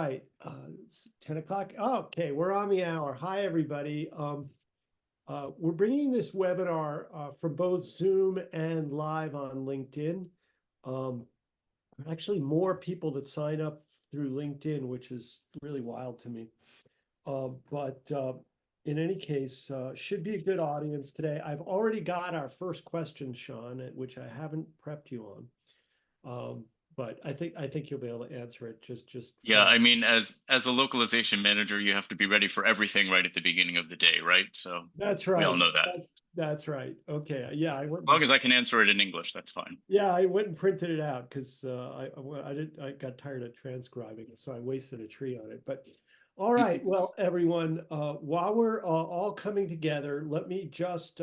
right. It's 10 o'clock. Oh, okay, we're on the hour. Hi, everybody. We're bringing this webinar from both Zoom and live on LinkedIn. Actually, more people that sign up through LinkedIn, which is really wild to me. But in any case, should be a good audience today. I've already got our first question, Sean, which I haven't prepped you on. But I think you'll be able to answer it. Just Yeah, I mean, as a localization manager, you have to be ready for everything right at the beginning of the day, right? So that's we right. all know that. That's right. Okay. Yeah, As long as I can answer it in English, that's fine. Yeah, I went and printed it out because I got tired of transcribing it, so I wasted a tree on it. But all right, well, everyone, while we're all coming together, let me just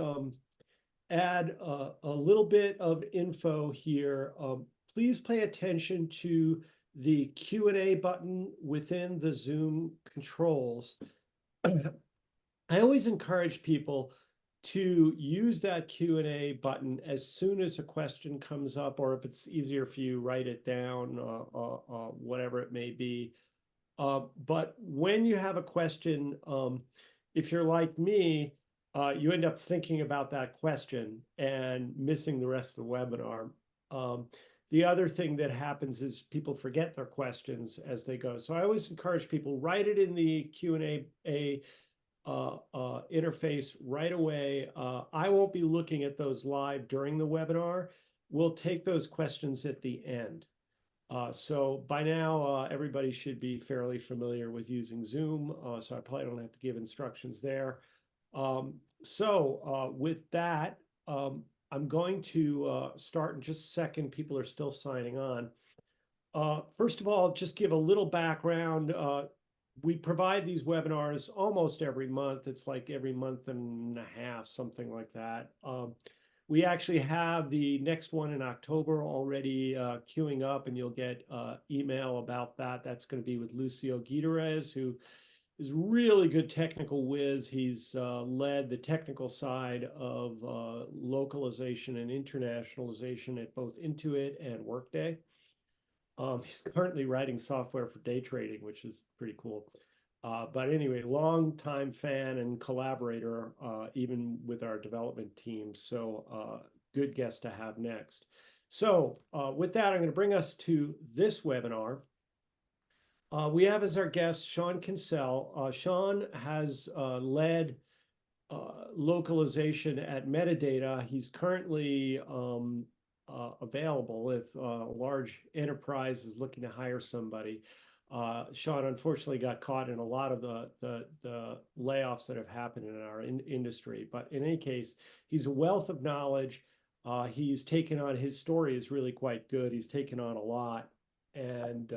add a little bit of info here. Please pay attention to the Q&A button within the Zoom controls. I always encourage people to use that Q&A button as soon as a question comes up, or if it's easier for you, write it down, whatever it may be. But when you have a question, if you're like me, you end up thinking about that question and missing the rest of the webinar. The other thing that happens is people forget their questions as they go. So I always encourage people, write it in the Q&A interface right away. I won't be looking at those live during the webinar. We'll take those questions at the end. So by now, everybody should be fairly familiar with using Zoom, so I probably don't have to give instructions there. With that, I'm going to start in just a second. People are still signing on. First of all, just give a little background. We provide these webinars almost every month. It's like every month and a half, something like that. We actually have the next one in October already queuing up, and you'll get email about that. That's going to be with Lucio Gutierrez, who is really good technical whiz. He's led the technical side of localization and internationalization at both Intuit and Workday. He's currently writing software for day trading, which is pretty cool. But anyway, long-time fan and collaborator, even with our development team. So good guest to have next. So with that, I'm going to bring us to this webinar. We have as our guest Sean Kinsell. Sean has led localization at Medidata. He's currently available if a large enterprise is looking to hire somebody. Sean unfortunately got caught in a lot of the layoffs that have happened in our industry. But in any case, he's a wealth of knowledge. He's taken on, his story is really quite good. He's taken on a lot, and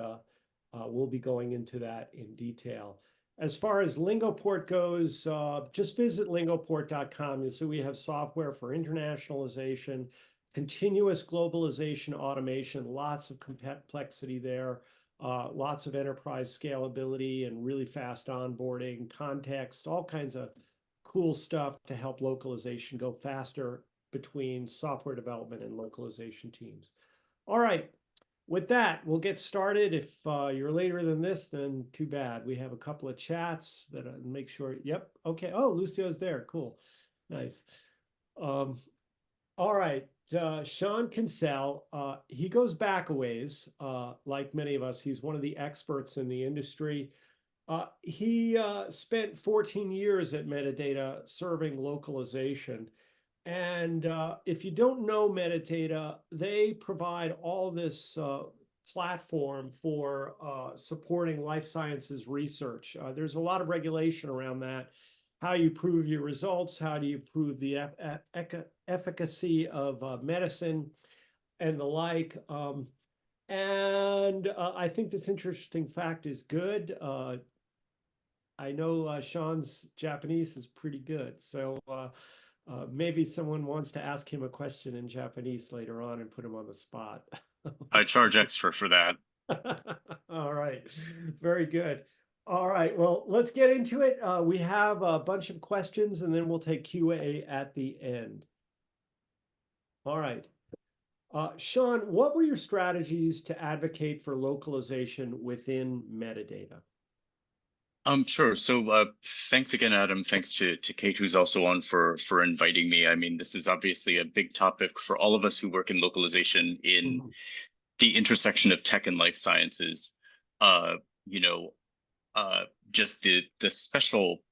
we'll be going into that in detail. As far as Lingoport goes, just visit lingoport.com. So we have software for internationalization, continuous globalization, automation, lots of complexity there, lots of enterprise scalability and really fast onboarding, context, all kinds of cool stuff to help localization go faster between software development and localization teams. All right, with that, we'll get started. If you're later than this, then too bad. We have a couple of chats that make sure, yep, okay. Oh, Lucio's there, cool, nice. All right. Sean Kinsell, he goes back a ways, like many of us. He's one of the experts in the industry. He spent 14 years at Medidata serving localization. And if you don't know Medidata, they provide all this platform for supporting life sciences research. There's a lot of regulation around that. How you prove your results, how do you prove the efficacy of medicine and the like. I think this interesting fact is good. I know Sean's Japanese is pretty good. So maybe someone wants to ask him a question in Japanese later on and put him on the spot. I charge extra for that. All right, very good. All right, well, let's get into it. We have a bunch of questions, and then we'll take QA at the end. All right. Sean, what were your strategies to advocate for localization within metadata? Sure. So, thanks again, Adam. Thanks to Kate, who's also on for inviting me. I mean, this is obviously a big topic for all of us who work in localization in Mhm. the intersection of tech and life sciences. Uh, you know, just the special,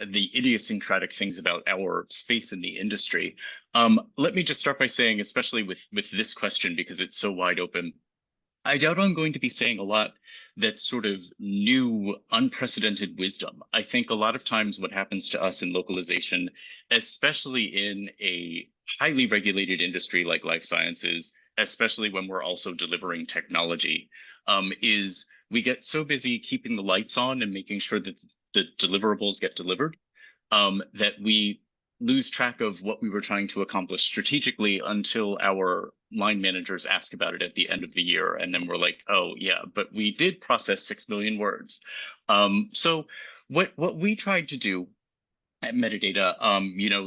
the idiosyncratic things about our space in the industry. Let me just start by saying, especially with this question, because it's so wide open. I doubt I'm going to be saying a lot that's sort of new, unprecedented wisdom. I think a lot of times what happens to us in localization, especially in a highly regulated industry like life sciences, especially when we're also delivering technology, is we get so busy keeping the lights on and making sure that the deliverables get delivered, that we lose track of what we were trying to accomplish strategically until our line managers ask about it at the end of the year. And then we're like, oh, yeah, but we did process 6 million words. So what we tried to do at Medidata,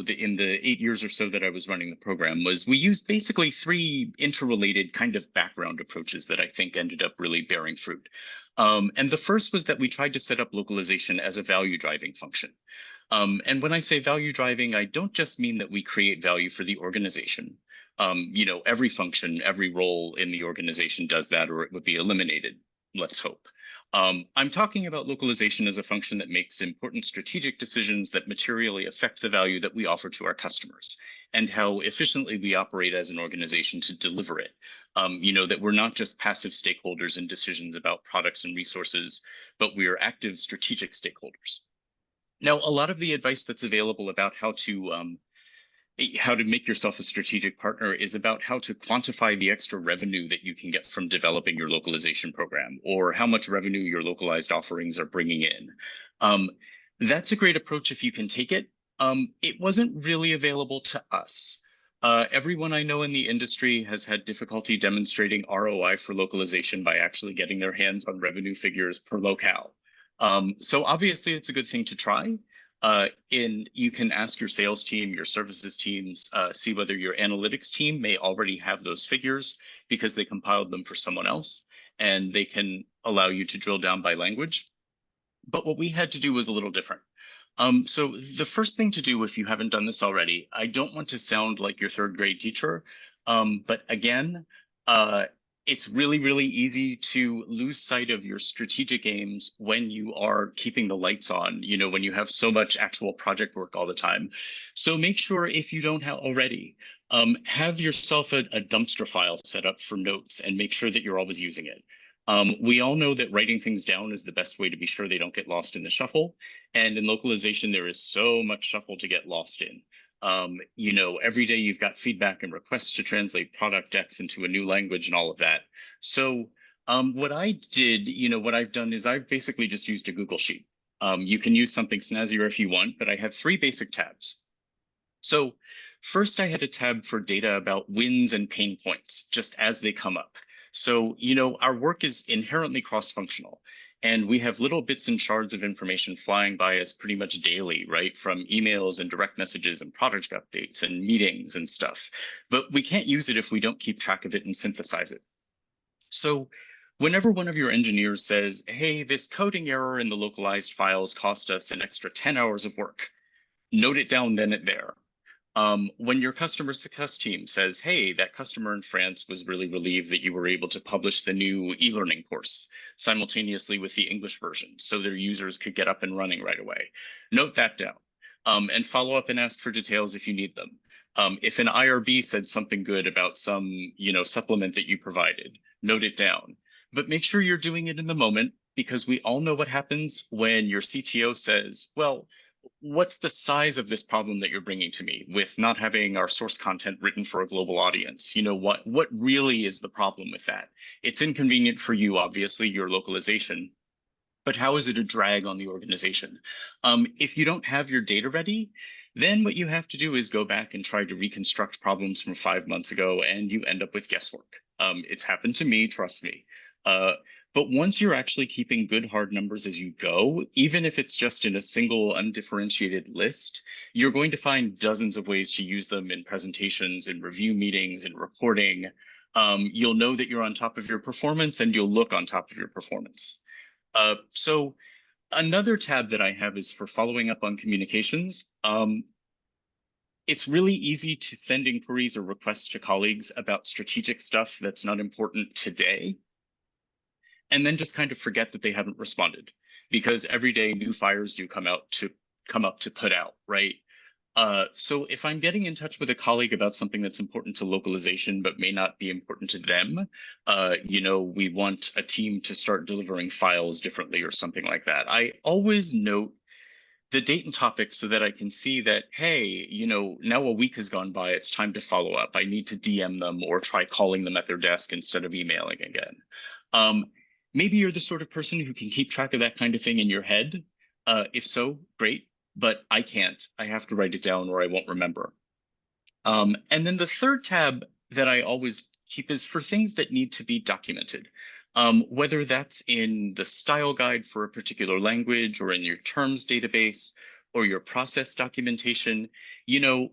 in the 8 years or so that I was running the program, was we used basically three interrelated kind of background approaches that I think ended up really bearing fruit. And the first was that we tried to set up localization as a value driving function. And when I say value driving, I don't just mean that we create value for the organization. Every function, every role in the organization does that, or it would be eliminated. Let's hope. I'm talking about localization as a function that makes important strategic decisions that materially affect the value that we offer to our customers and how efficiently we operate as an organization to deliver it. That we're not just passive stakeholders in decisions about products and resources, but we are active strategic stakeholders. Now, a lot of the advice that's available about how to make yourself a strategic partner is about how to quantify the extra revenue that you can get from developing your localization program, or how much revenue your localized offerings are bringing in. Um, that's a great approach if you can take it. It wasn't really available to us. Everyone I know in the industry has had difficulty demonstrating ROI for localization by actually getting their hands on revenue figures per locale. So obviously, it's a good thing to try. You can ask your sales team, your services teams, see whether your analytics team may already have those figures because they compiled them for someone else, and they can allow you to drill down by language. But what we had to do was a little different. So the first thing to do, if you haven't done this already, I don't want to sound like your third grade teacher, but again, uh, it's really, really easy to lose sight of your strategic aims when you are keeping the lights on, when you have so much actual project work all the time. So make sure, if you don't have already, have yourself a dumpster file set up for notes and make sure that you're always using it. We all know that writing things down is the best way to be sure they don't get lost in the shuffle. And in localization, there is so much shuffle to get lost in. Every day you've got feedback and requests to translate product decks into a new language and all of that. So what I did, what I've done is I've basically just used a Google Sheet. You can use something snazzier if you want, but I have three basic tabs. So first, I had a tab for data about wins and pain points, just as they come up. So, our work is inherently cross-functional, and we have little bits and shards of information flying by us pretty much daily, right? From emails and direct messages and project updates and meetings and stuff. But we can't use it if we don't keep track of it and synthesize it. So whenever one of your engineers says, hey, this coding error in the localized files cost us an extra 10 hours of work, note it down then and there. When your customer success team says, hey, that customer in France was really relieved that you were able to publish the new e-learning course simultaneously with the English version so their users could get up and running right away. Note that down, and follow up and ask for details if you need them. If an IRB said something good about some, supplement that you provided, note it down. But make sure you're doing it in the moment, because we all know what happens when your CTO says, well, what's the size of this problem that you're bringing to me with not having our source content written for a global audience? What really is the problem with that? It's inconvenient for you, obviously, your localization, but how is it a drag on the organization? If you don't have your data ready, then what you have to do is go back and try to reconstruct problems from 5 months ago, and you end up with guesswork. It's happened to me, trust me. But once you're actually keeping good hard numbers as you go, even if it's just in a single undifferentiated list, you're going to find dozens of ways to use them in presentations, in review meetings, in reporting. You'll know that you're on top of your performance and you'll look on top of your performance. So another tab that I have is for following up on communications. It's really easy to send inquiries or requests to colleagues about strategic stuff that's not important today, and then just kind of forget that they haven't responded, because every day new fires do come up to put out, right? So if I'm getting in touch with a colleague about something that's important to localization but may not be important to them, we want a team to start delivering files differently or something like that, I always note the date and topic so that I can see that, hey, now a week has gone by, it's time to follow up. I need to DM them or try calling them at their desk instead of emailing again. Maybe you're the sort of person who can keep track of that kind of thing in your head. If so, great, but I can't. I have to write it down or I won't remember. And then the third tab that I always keep is for things that need to be documented. Whether that's in the style guide for a particular language or in your terms database or your process documentation.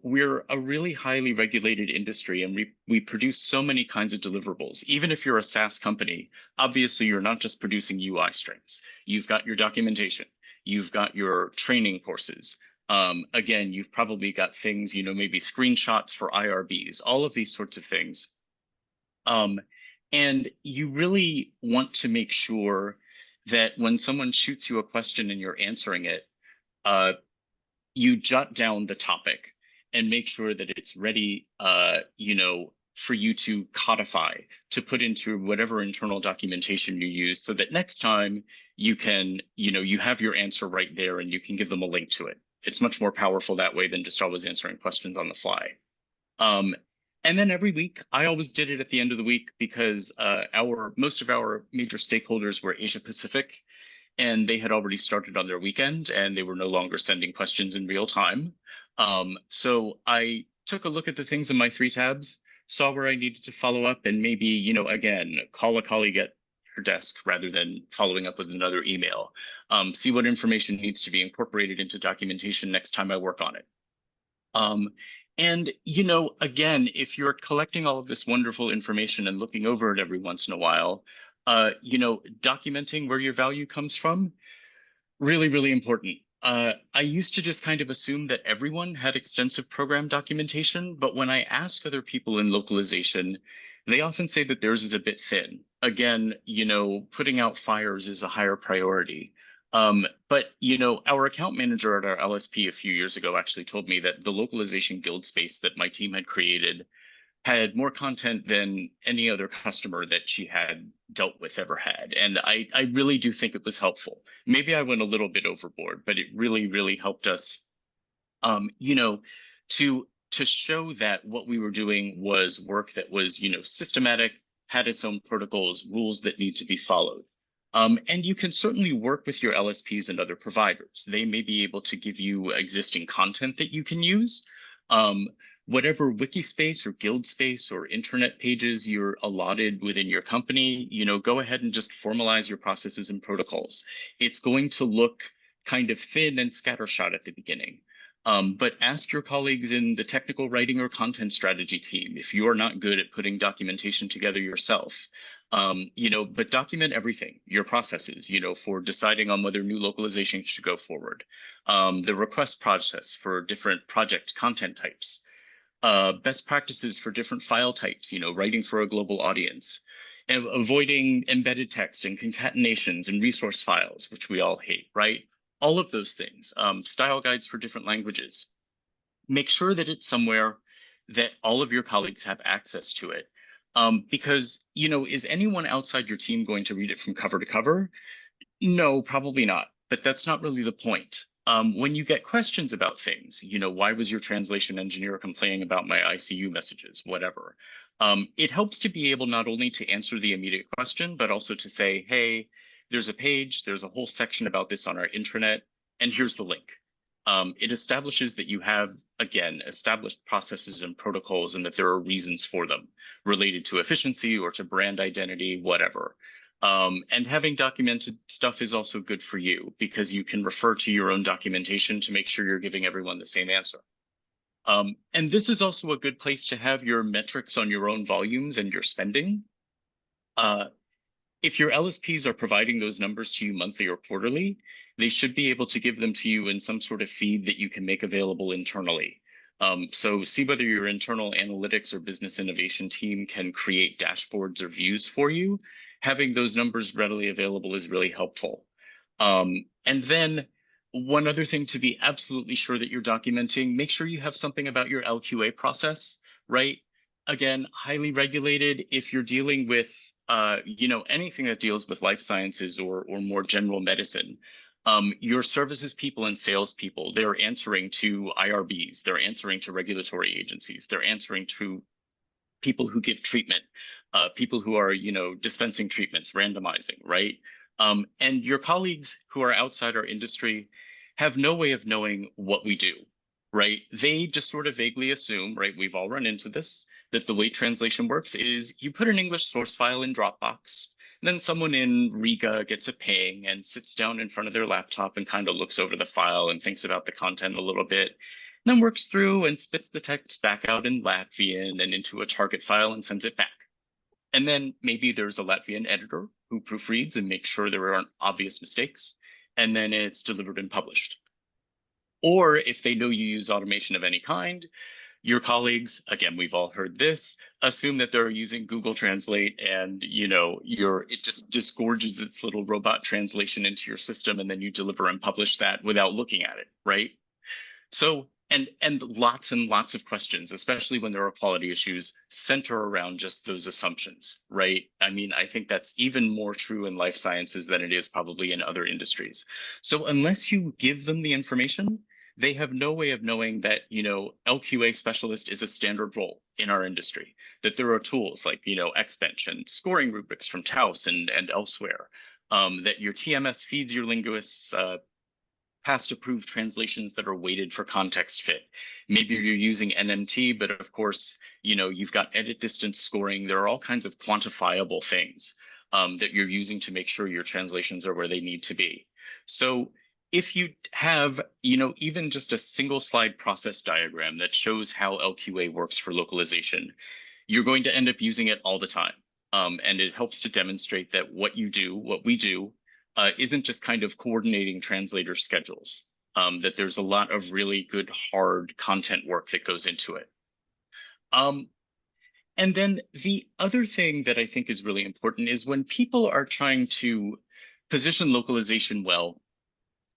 We're a really highly regulated industry and we produce so many kinds of deliverables. Even if you're a SaaS company, obviously you're not just producing UI strings. You've got your documentation, you've got your training courses. Again, you've probably got things, maybe screenshots for IRBs, all of these sorts of things. And you really want to make sure that when someone shoots you a question and you're answering it, you jot down the topic and make sure that it's ready, for you to codify, to put into whatever internal documentation you use, so that next time you can, you have your answer right there and you can give them a link to it. It's much more powerful that way than just always answering questions on the fly. And then every week, I always did it at the end of the week because most of our major stakeholders were Asia Pacific, and they had already started on their weekend, and they were no longer sending questions in real time. So I took a look at the things in my 3 tabs, saw where I needed to follow up, and maybe, again, call a colleague at her desk rather than following up with another email. See what information needs to be incorporated into documentation next time I work on it. And, again, if you're collecting all of this wonderful information and looking over it every once in a while, documenting where your value comes from, really, really important. I used to just kind of assume that everyone had extensive program documentation, but when I ask other people in localization, they often say that theirs is a bit thin. Again, putting out fires is a higher priority. But our account manager at our LSP a few years ago actually told me that the localization guild space that my team had created had more content than any other customer that she had dealt with ever had. And I really do think it was helpful. Maybe I went a little bit overboard, but it really, really helped us, to show that what we were doing was work that was, systematic, had its own protocols, rules that need to be followed. And you can certainly work with your LSPs and other providers. They may be able to give you existing content that you can use. Whatever wiki space or guild space or internet pages you're allotted within your company, go ahead and just formalize your processes and protocols. It's going to look kind of thin and scattershot at the beginning. But ask your colleagues in the technical writing or content strategy team if you are not good at putting documentation together yourself. But document everything, your processes, for deciding on whether new localization should go forward. The request process for different project content types. Best practices for different file types, writing for a global audience, and avoiding embedded text and concatenations and resource files, which we all hate, right? All of those things, style guides for different languages. Make sure that it's somewhere that all of your colleagues have access to it. Because, is anyone outside your team going to read it from cover to cover? No, probably not. But that's not really the point. When you get questions about things, why was your translation engineer complaining about my ICU messages, whatever. It helps to be able not only to answer the immediate question, but also to say, hey, there's a page, there's a whole section about this on our intranet, and here's the link. It establishes that you have, again, established processes and protocols and that there are reasons for them related to efficiency or to brand identity, whatever. And having documented stuff is also good for you because you can refer to your own documentation to make sure you're giving everyone the same answer. And this is also a good place to have your metrics on your own volumes and your spending. Uh, if your LSPs are providing those numbers to you monthly or quarterly, they should be able to give them to you in some sort of feed that you can make available internally. So see whether your internal analytics or business innovation team can create dashboards or views for you. Having those numbers readily available is really helpful. And then one other thing to be absolutely sure that you're documenting, make sure you have something about your LQA process, right? Again, highly regulated. If you're dealing with, anything that deals with life sciences or more general medicine, your services people and salespeople, they're answering to IRBs, they're answering to regulatory agencies, they're answering to people who give treatment, people who are, dispensing treatments, randomizing, right? And your colleagues who are outside our industry have no way of knowing what we do, right? They just sort of vaguely assume, right? We've all run into this, that the way translation works is you put an English source file in Dropbox, then someone in Riga gets a ping and sits down in front of their laptop and kind of looks over the file and thinks about the content a little bit, then works through and spits the text back out in Latvian and into a target file and sends it back. And then maybe there's a Latvian editor who proofreads and makes sure there aren't obvious mistakes, and then it's delivered and published. Or if they know you use automation of any kind, your colleagues, again, we've all heard this, assume that they're using Google Translate and, it just disgorges its little robot translation into your system, and then you deliver and publish that without looking at it, right? So, and lots of questions, especially when there are quality issues, center around just those assumptions, right? I mean, I think that's even more true in life sciences than it is probably in other industries. So unless you give them the information, they have no way of knowing that, LQA specialist is a standard role in our industry, that there are tools like, Xbench and scoring rubrics from Taos and elsewhere, that your TMS feeds your linguists past approved translations that are weighted for context fit. Maybe you're using NMT, but of course, you've got edit distance scoring. There are all kinds of quantifiable things that you're using to make sure your translations are where they need to be. So if you have, even just a single slide process diagram that shows how LQA works for localization, you're going to end up using it all the time. And it helps to demonstrate that what we do, isn't just kind of coordinating translator schedules, that there's a lot of really good hard content work that goes into it. And then the other thing that I think is really important is when people are trying to position localization well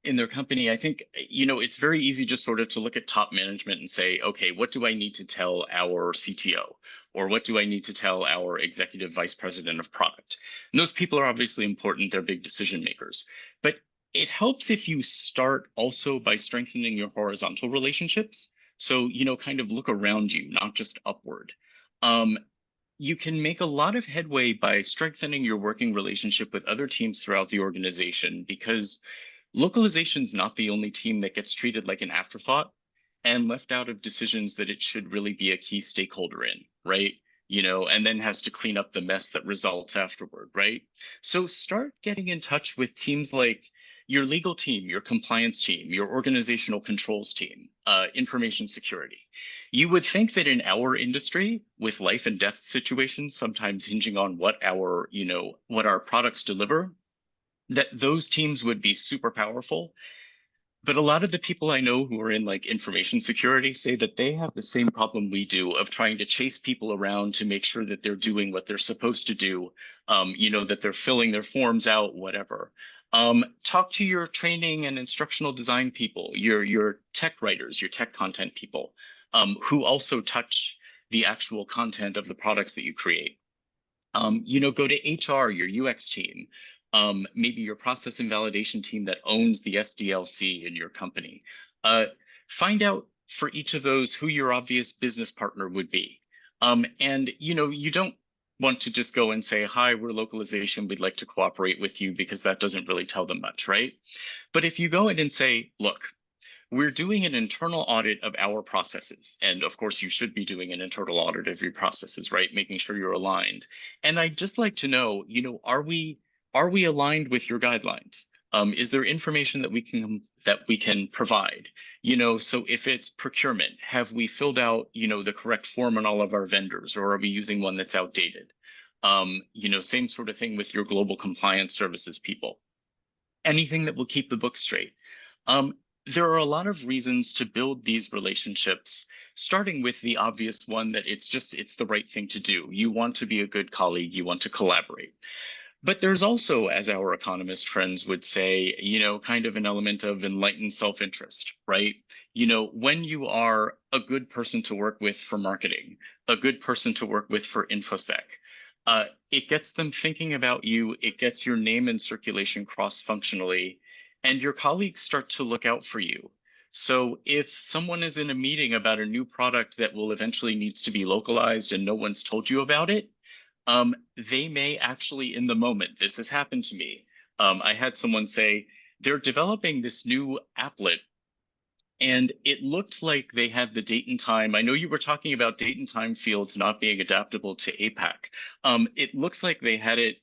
in their company, I think, it's very easy just sort of to look at top management and say, okay, what do I need to tell our CTO? Or what do I need to tell our executive vice president of product? And those people are obviously important. They're big decision makers. But it helps if you start also by strengthening your horizontal relationships. So, kind of look around you, not just upward. You can make a lot of headway by strengthening your working relationship with other teams throughout the organization, because localization is not the only team that gets treated like an afterthought and left out of decisions that it should really be a key stakeholder in, right? And then has to clean up the mess that results afterward, right? So start getting in touch with teams like your legal team, your compliance team, your organizational controls team, information security. You would think that in our industry, with life and death situations sometimes hinging on what our products deliver, that those teams would be super powerful. But a lot of the people I know who are in like information security say that they have the same problem we do of trying to chase people around to make sure that they're doing what they're supposed to do, that they're filling their forms out, whatever. Talk to your training and instructional design people, your tech writers, your tech content people, who also touch the actual content of the products that you create. Go to HR, your UX team, maybe your process and validation team that owns the SDLC in your company. Find out for each of those who your obvious business partner would be. And you don't want to just go and say, hi, we're localization, we'd like to cooperate with you, because that doesn't really tell them much, right? But if you go in and say, look, we're doing an internal audit of our processes. And of course, you should be doing an internal audit of your processes, right? Making sure you're aligned. And I'd just like to know, are we are we aligned with your guidelines? Is there information that we can provide? So if it's procurement, have we filled out, the correct form on all of our vendors, or are we using one that's outdated? Same sort of thing with your global compliance services people. Anything that will keep the book straight. Um, there are a lot of reasons to build these relationships, starting with the obvious one that it's the right thing to do. You want to be a good colleague, you want to collaborate. But there's also, as our economist friends would say, kind of an element of enlightened self-interest, right? When you are a good person to work with for marketing, a good person to work with for InfoSec, it gets them thinking about you, it gets your name in circulation cross-functionally, and your colleagues start to look out for you. So if someone is in a meeting about a new product that will eventually needs to be localized and no one's told you about it, they may actually, in the moment, this has happened to me. I had someone say they're developing this new applet, and it looked like they had the date and time. I know you were talking about date and time fields not being adaptable to APAC. It looks like they had it,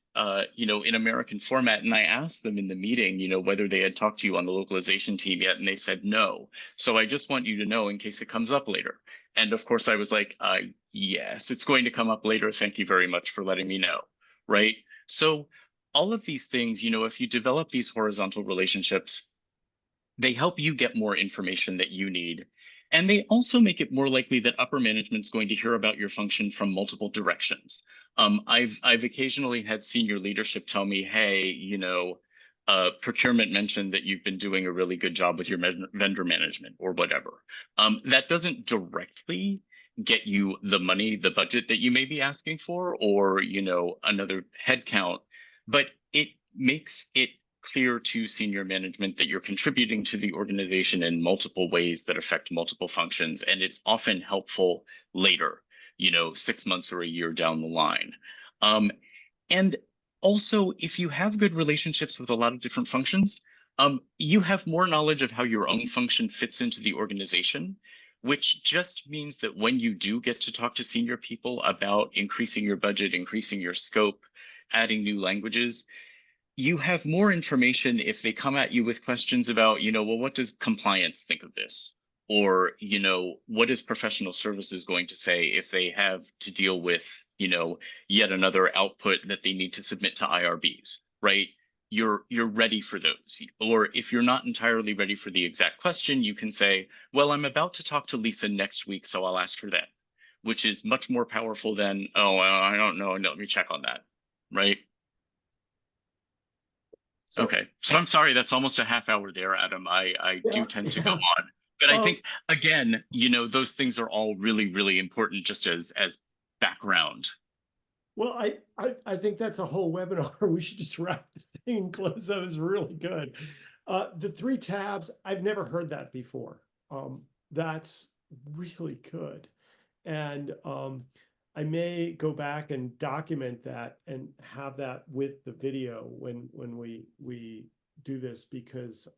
in American format. And I asked them in the meeting, whether they had talked to you on the localization team yet, and they said no. So I just want you to know in case it comes up later. And of course, I was like, yes, it's going to come up later. Thank you very much for letting me know. Right. So all of these things, if you develop these horizontal relationships, they help you get more information that you need. And they also make it more likely that upper management's going to hear about your function from multiple directions. I've occasionally had senior leadership tell me, hey, procurement mentioned that you've been doing a really good job with your vendor management or whatever. That doesn't directly get you the money, the budget that you may be asking for, or, another headcount, but it makes it clear to senior management that you're contributing to the organization in multiple ways that affect multiple functions. And it's often helpful later, 6 months or a year down the line. And also, if you have good relationships with a lot of different functions, you have more knowledge of how your own function fits into the organization, which just means that when you do get to talk to senior people about increasing your budget, increasing your scope, adding new languages, you have more information if they come at you with questions about, well, what does compliance think of this? Or, what is professional services going to say if they have to deal with, yet another output that they need to submit to IRBs, right? You're ready for those. Or if you're not entirely ready for the exact question, you can say, well, I'm about to talk to Lisa next week, so I'll ask her then, which is much more powerful than, oh, I don't know, let me check on that, right? So, Okay, so I'm sorry, that's almost a half hour there, Adam. I do yeah, tend to go yeah. on, but I Um, think again, those things are all really, really important just as background. well, I think that's a whole webinar. We should just wrap the thing and close. That was really good. The 3 tabs, I've never heard that before. That's really good. And I may go back and document that and have that with the video when we do this, because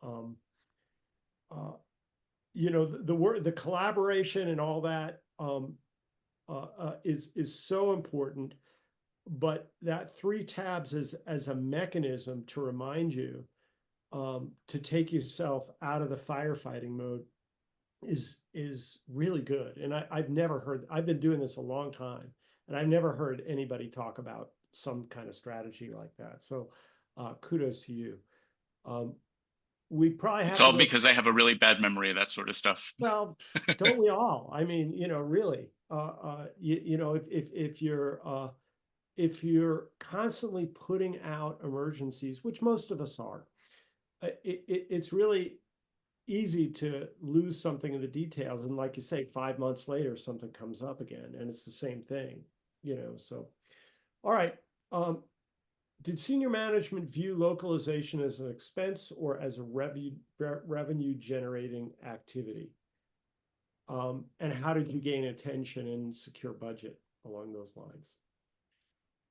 the word, the collaboration and all that is so important. But that 3 tabs as a mechanism to remind you to take yourself out of the firefighting mode is really good. And I've never heard, I've been doing this a long time, and I've never heard anybody talk about some kind of strategy like that. So kudos to you. We probably It's have to all go. because I have a really bad memory of that sort of stuff. Well, don't we all? I mean, really, if you're constantly putting out emergencies, which most of us are, it's really easy to lose something in the details. And like you say, 5 months later, something comes up again, and it's the same thing, so. All right. Did senior management view localization as an expense or as a revenue generating activity? And how did you gain attention and secure budget along those lines?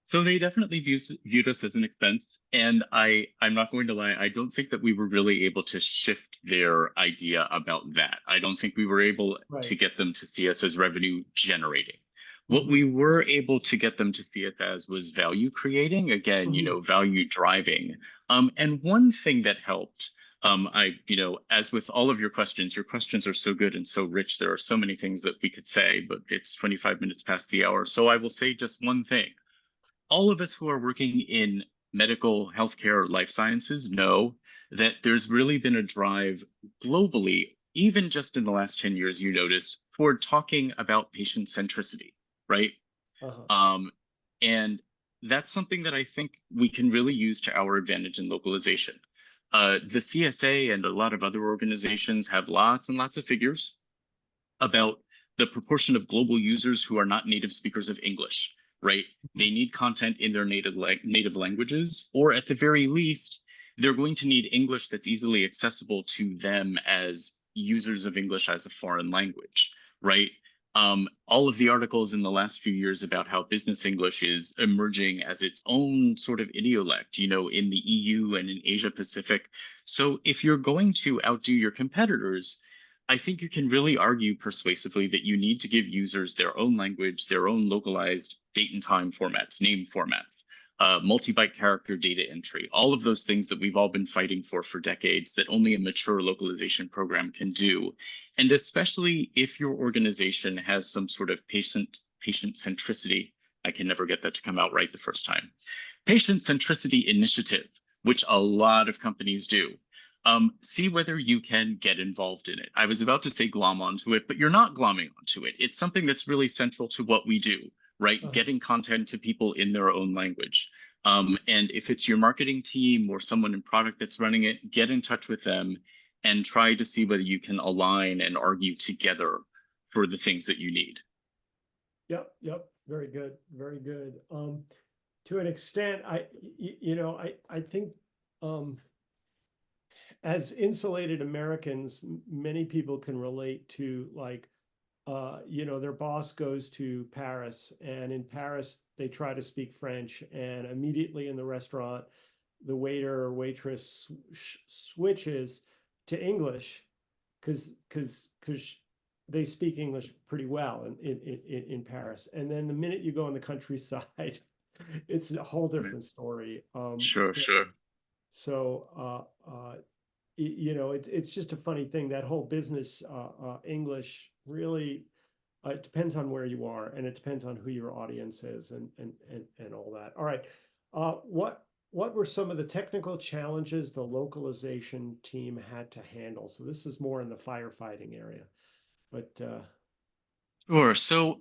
So they definitely viewed us as an expense, and I'm not going to lie, I don't think that we were really able to shift their idea about that. I don't think we were able to Right. get them to see us as revenue generating. What we were able to get them to see it as was value creating, again, value driving. And one thing that helped, as with all of your questions are so good and so rich. There are so many things that we could say, but it's 25 minutes past the hour. So I will say just one thing. All of us who are working in medical, healthcare, life sciences know that there's really been a drive globally, even just in the last 10 years, you notice, toward talking about patient centricity, right? Uh-huh. And that's something that I think we can really use to our advantage in localization. The CSA and a lot of other organizations have lots and lots of figures about the proportion of global users who are not native speakers of English, right? They need content in their native languages, or at the very least, they're going to need English that's easily accessible to them as users of English as a foreign language, right? All of the articles in the last few years about how business English is emerging as its own sort of idiolect, in the EU and in Asia Pacific. So if you're going to outdo your competitors, I think you can really argue persuasively that you need to give users their own language, their own localized date and time formats, name formats, multi-byte character data entry, all of those things that we've all been fighting for decades that only a mature localization program can do. And especially if your organization has some sort of patient centricity, I can never get that to come out right the first time, patient centricity initiative, which a lot of companies do. See whether you can get involved in it. I was about to say glom onto it, but you're not glomming onto it. It's something that's really central to what we do, right? Getting content to people in their own language. And if it's your marketing team or someone in product that's running it, get in touch with them and try to see whether you can align and argue together for the things that you need. Yep. Very good. Very good. To an extent, I think, as insulated Americans, many people can relate to, like, their boss goes to Paris, and in Paris they try to speak French, and immediately in the restaurant, the waiter or waitress switches to English because they speak English pretty well in Paris. And then the minute you go in the countryside, it's a whole different story. Sure. So it's just a funny thing, that whole business English really, it depends on where you are, and it depends on who your audience is, and all that. All right. What were some of the technical challenges the localization team had to handle? So this is more in the firefighting area, but Sure. So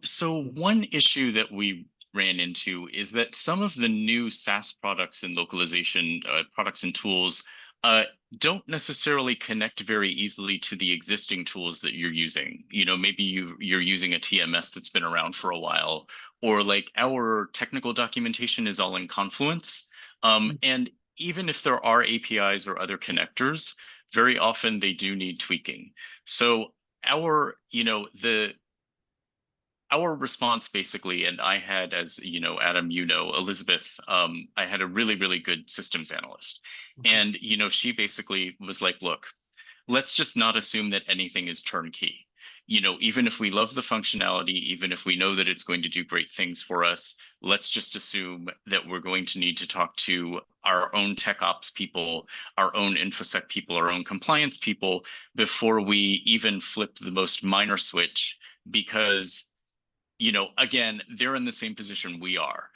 one issue that we ran into is that some of the new SaaS products and localization products and tools don't necessarily connect very easily to the existing tools that you're using. Maybe you're using a TMS that's been around for a while, or like our technical documentation is all in Confluence. And even if there are APIs or other connectors, very often they do need tweaking. So our response basically, and I had, as Adam, Elizabeth, I had a really, really good systems analyst. And, she basically was like, look, let's just not assume that anything is turnkey. Even if we love the functionality, even if we know that it's going to do great things for us, let's just assume that we're going to need to talk to our own tech ops people, our own InfoSec people, our own compliance people before we even flip the most minor switch, because again, they're in the same position we are.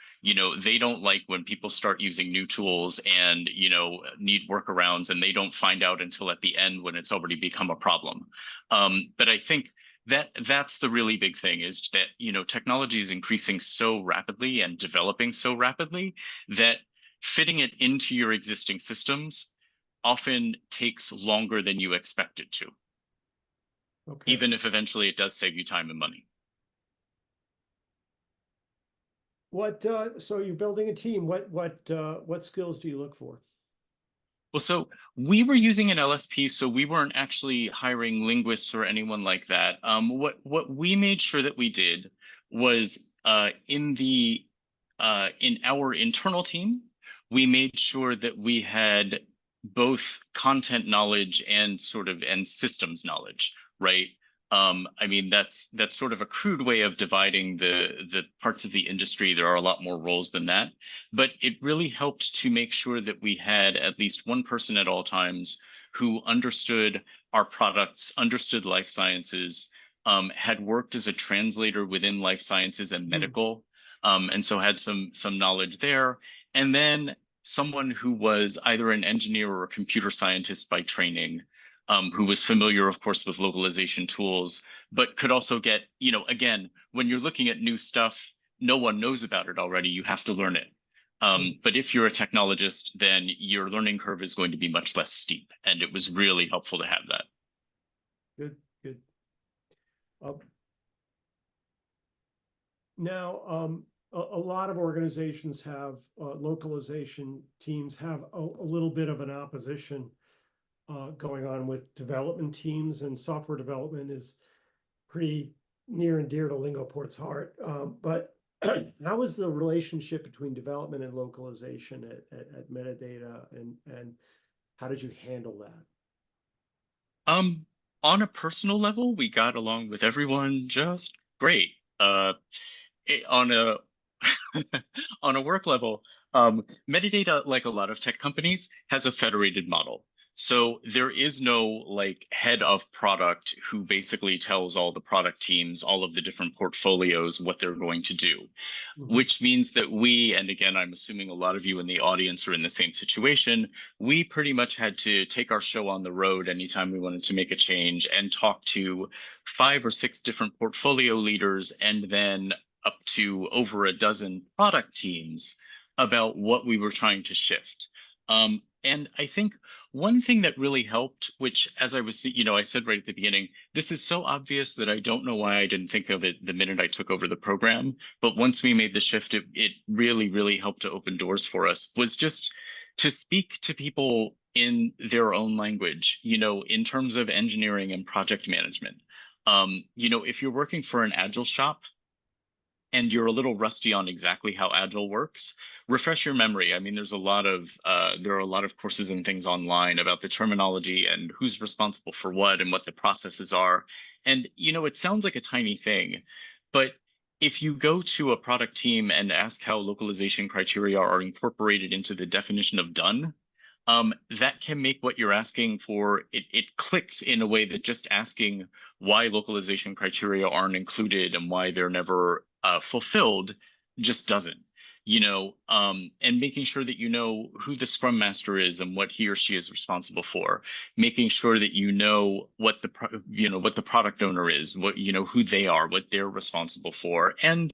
They don't like when people start using new tools and, need workarounds, and they don't find out until at the end when it's already become a problem. But I think that's the really big thing, is that, technology is increasing so rapidly and developing so rapidly that fitting it into your existing systems often takes longer than you expect it to. Okay. Even if eventually it does save you time and money. So you're building a team. What skills do you look for? Well, so we were using an LSP, so we weren't actually hiring linguists or anyone like that. What we made sure that we did was in our internal team, we made sure that we had both content knowledge and systems knowledge, right? I mean, that's sort of a crude way of dividing the parts of the industry. There are a lot more roles than that, but it really helped to make sure that we had at least one person at all times who understood our products, understood life sciences, had worked as a translator within life sciences and Mm, medical, and so had some knowledge there, and then someone who was either an engineer or a computer scientist by training, who was familiar, of course, with localization tools, but could also get, again, when you're looking at new stuff, no one knows about it already. You have to learn it. mm, But if you're a technologist, then your learning curve is going to be much less steep. And it was really helpful to have that. good, good. Uh, Now, a lot of organizations have localization teams have a little bit of an opposition going on with development teams, and software development is pretty near and dear to Lingoport's heart. But how is the relationship between development and localization at Medidata, and how did you handle that? Um, on a personal level, we got along with everyone just great. On a on a work level, Medidata, like a lot of tech companies, has a federated model. So there is no like head of product who basically tells all the product teams, all of the different portfolios what they're going to do, Mhm. which means that we, and again, I'm assuming a lot of you in the audience are in the same situation, we pretty much had to take our show on the road anytime we wanted to make a change and talk to 5 or 6 different portfolio leaders and then up to over a dozen product teams about what we were trying to shift. And I think one thing that really helped, which as I was, I said right at the beginning, this is so obvious that I don't know why I didn't think of it the minute I took over the program. But once we made the shift, it really, really helped to open doors for us, was just to speak to people in their own language, in terms of engineering and project management. If you're working for an agile shop, and you're a little rusty on exactly how agile works, refresh your memory. I mean, there are a lot of courses and things online about the terminology and who's responsible for what and what the processes are. And it sounds like a tiny thing, but if you go to a product team and ask how localization criteria are incorporated into the definition of done, that can make what you're asking for, it clicks in a way that just asking why localization criteria aren't included and why they're never fulfilled just doesn't. And making sure that you know who the scrum master is and what he or she is responsible for, making sure that you know what what the product owner is, what who they are, what they're responsible for, and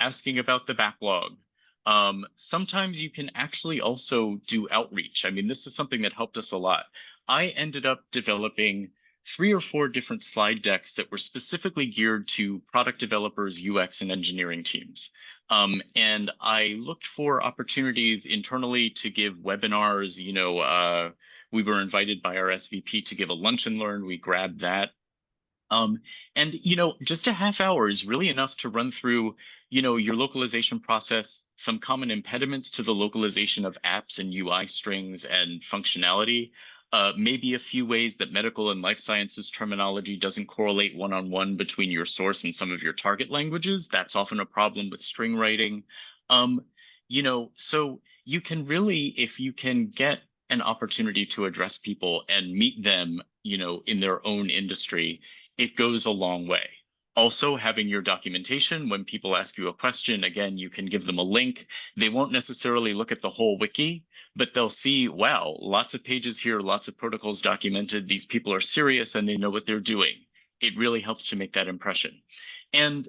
asking about the backlog. Sometimes you can actually also do outreach. I mean, this is something that helped us a lot. I ended up developing 3 or 4 different slide decks that were specifically geared to product developers, UX, and engineering teams. And I looked for opportunities internally to give webinars. We were invited by our SVP to give a lunch and learn. We grabbed that. Um, and just a half hour is really enough to run through, your localization process, some common impediments to the localization of apps and UI strings and functionality, maybe a few ways that medical and life sciences terminology doesn't correlate one-on-one between your source and some of your target languages. That's often a problem with string writing. So you can really, if you can get an opportunity to address people and meet them, in their own industry, it goes a long way. Also, having your documentation, when people ask you a question, again, you can give them a link. They won't necessarily look at the whole wiki, but they'll see, wow, lots of pages here, lots of protocols documented. These people are serious and they know what they're doing. It really helps to make that impression. And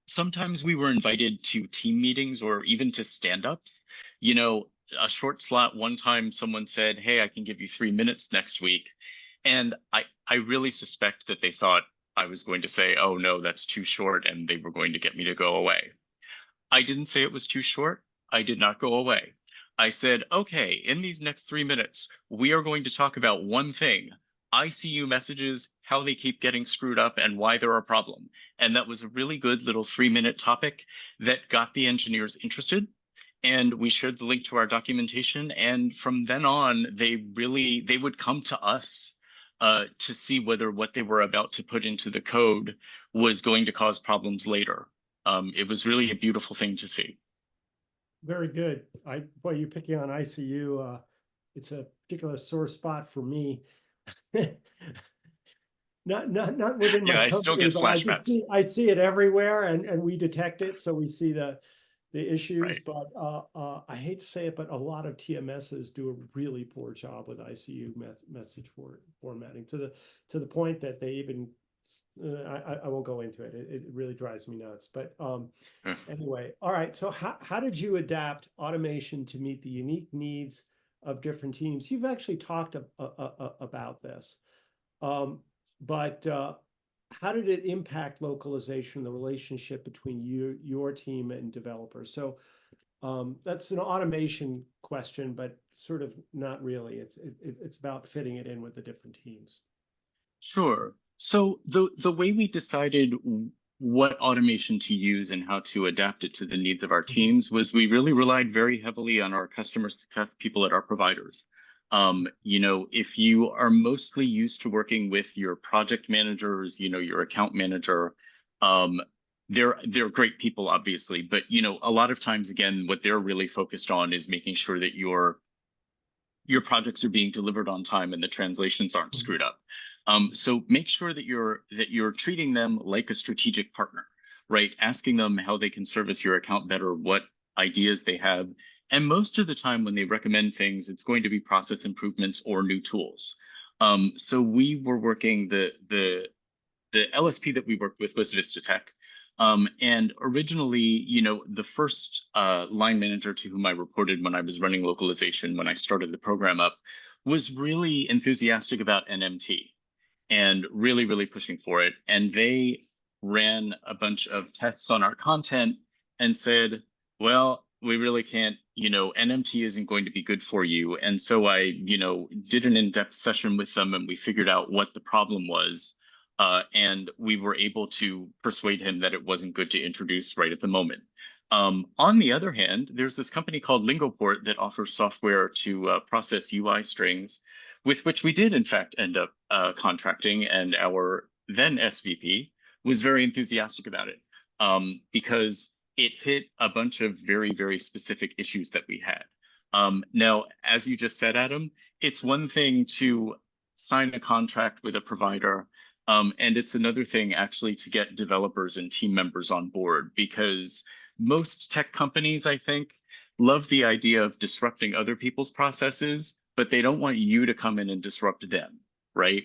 sometimes we were invited to team meetings or even to stand up. You know, a short slot, one time someone said, hey, I can give you 3 minutes next week. And I really suspect that they thought I was going to say, oh, no, that's too short. And they were going to get me to go away. I didn't say it was too short. I did not go away. I said, okay, in these next 3 minutes, we are going to talk about one thing: ICU messages, how they keep getting screwed up, and why they're a problem. And that was a really good little 3-minute topic that got the engineers interested. And we shared the link to our documentation. And from then on, they would come to us to see whether what they were about to put into the code was going to cause problems later. It was really a beautiful thing to see. Very good. Boy, you picking on ICU. It's a particular sore spot for me. Not within my Yeah, I still company, get but flashbacks. I see it everywhere, and we detect it, so we see the issues. Right. But I hate to say it, but a lot of TMSs do a really poor job with ICU message formatting to the point that they even I won't go into it. It really drives me nuts. But Uh, anyway, all right. So how did you adapt automation to meet the unique needs of different teams? You've actually talked about this. Um, but how did it impact localization, the relationship between your team and developers? So that's an automation question, but sort of not really. It's about fitting it in with the different teams. Sure. So the way we decided what automation to use and how to adapt it to the needs of our Mhm. teams was we really relied very heavily on our customer success people at our providers. If you are mostly used to working with your project managers, your account manager, um, they're great people, obviously, but a lot of times, again, what they're really focused on is making sure that your projects are being delivered on time and the translations aren't Mhm. screwed up. So make sure that you're treating them like a strategic partner, right? Asking them how they can service your account better, what ideas they have. And most of the time when they recommend things, it's going to be process improvements or new tools. So we were working the LSP that we worked with was Vistatech. And originally, the first line manager to whom I reported when I was running localization, when I started the program up, was really enthusiastic about NMT and really, really pushing for it. And they ran a bunch of tests on our content and said, well, we really can't, NMT isn't going to be good for you. And so I, did an in-depth session with them and we figured out what the problem was. And we were able to persuade him that it wasn't good to introduce right at the moment. On the other hand, there's this company called Lingoport that offers software to process UI strings, with which we did, in fact, end up contracting. And our then SVP was very enthusiastic about it because it hit a bunch of very, very specific issues that we had. Now, as you just said, Adam, it's one thing to sign a contract with a provider. And it's another thing actually to get developers and team members on board because most tech companies, I think, love the idea of disrupting other people's processes, but they don't want you to come in and disrupt them, right?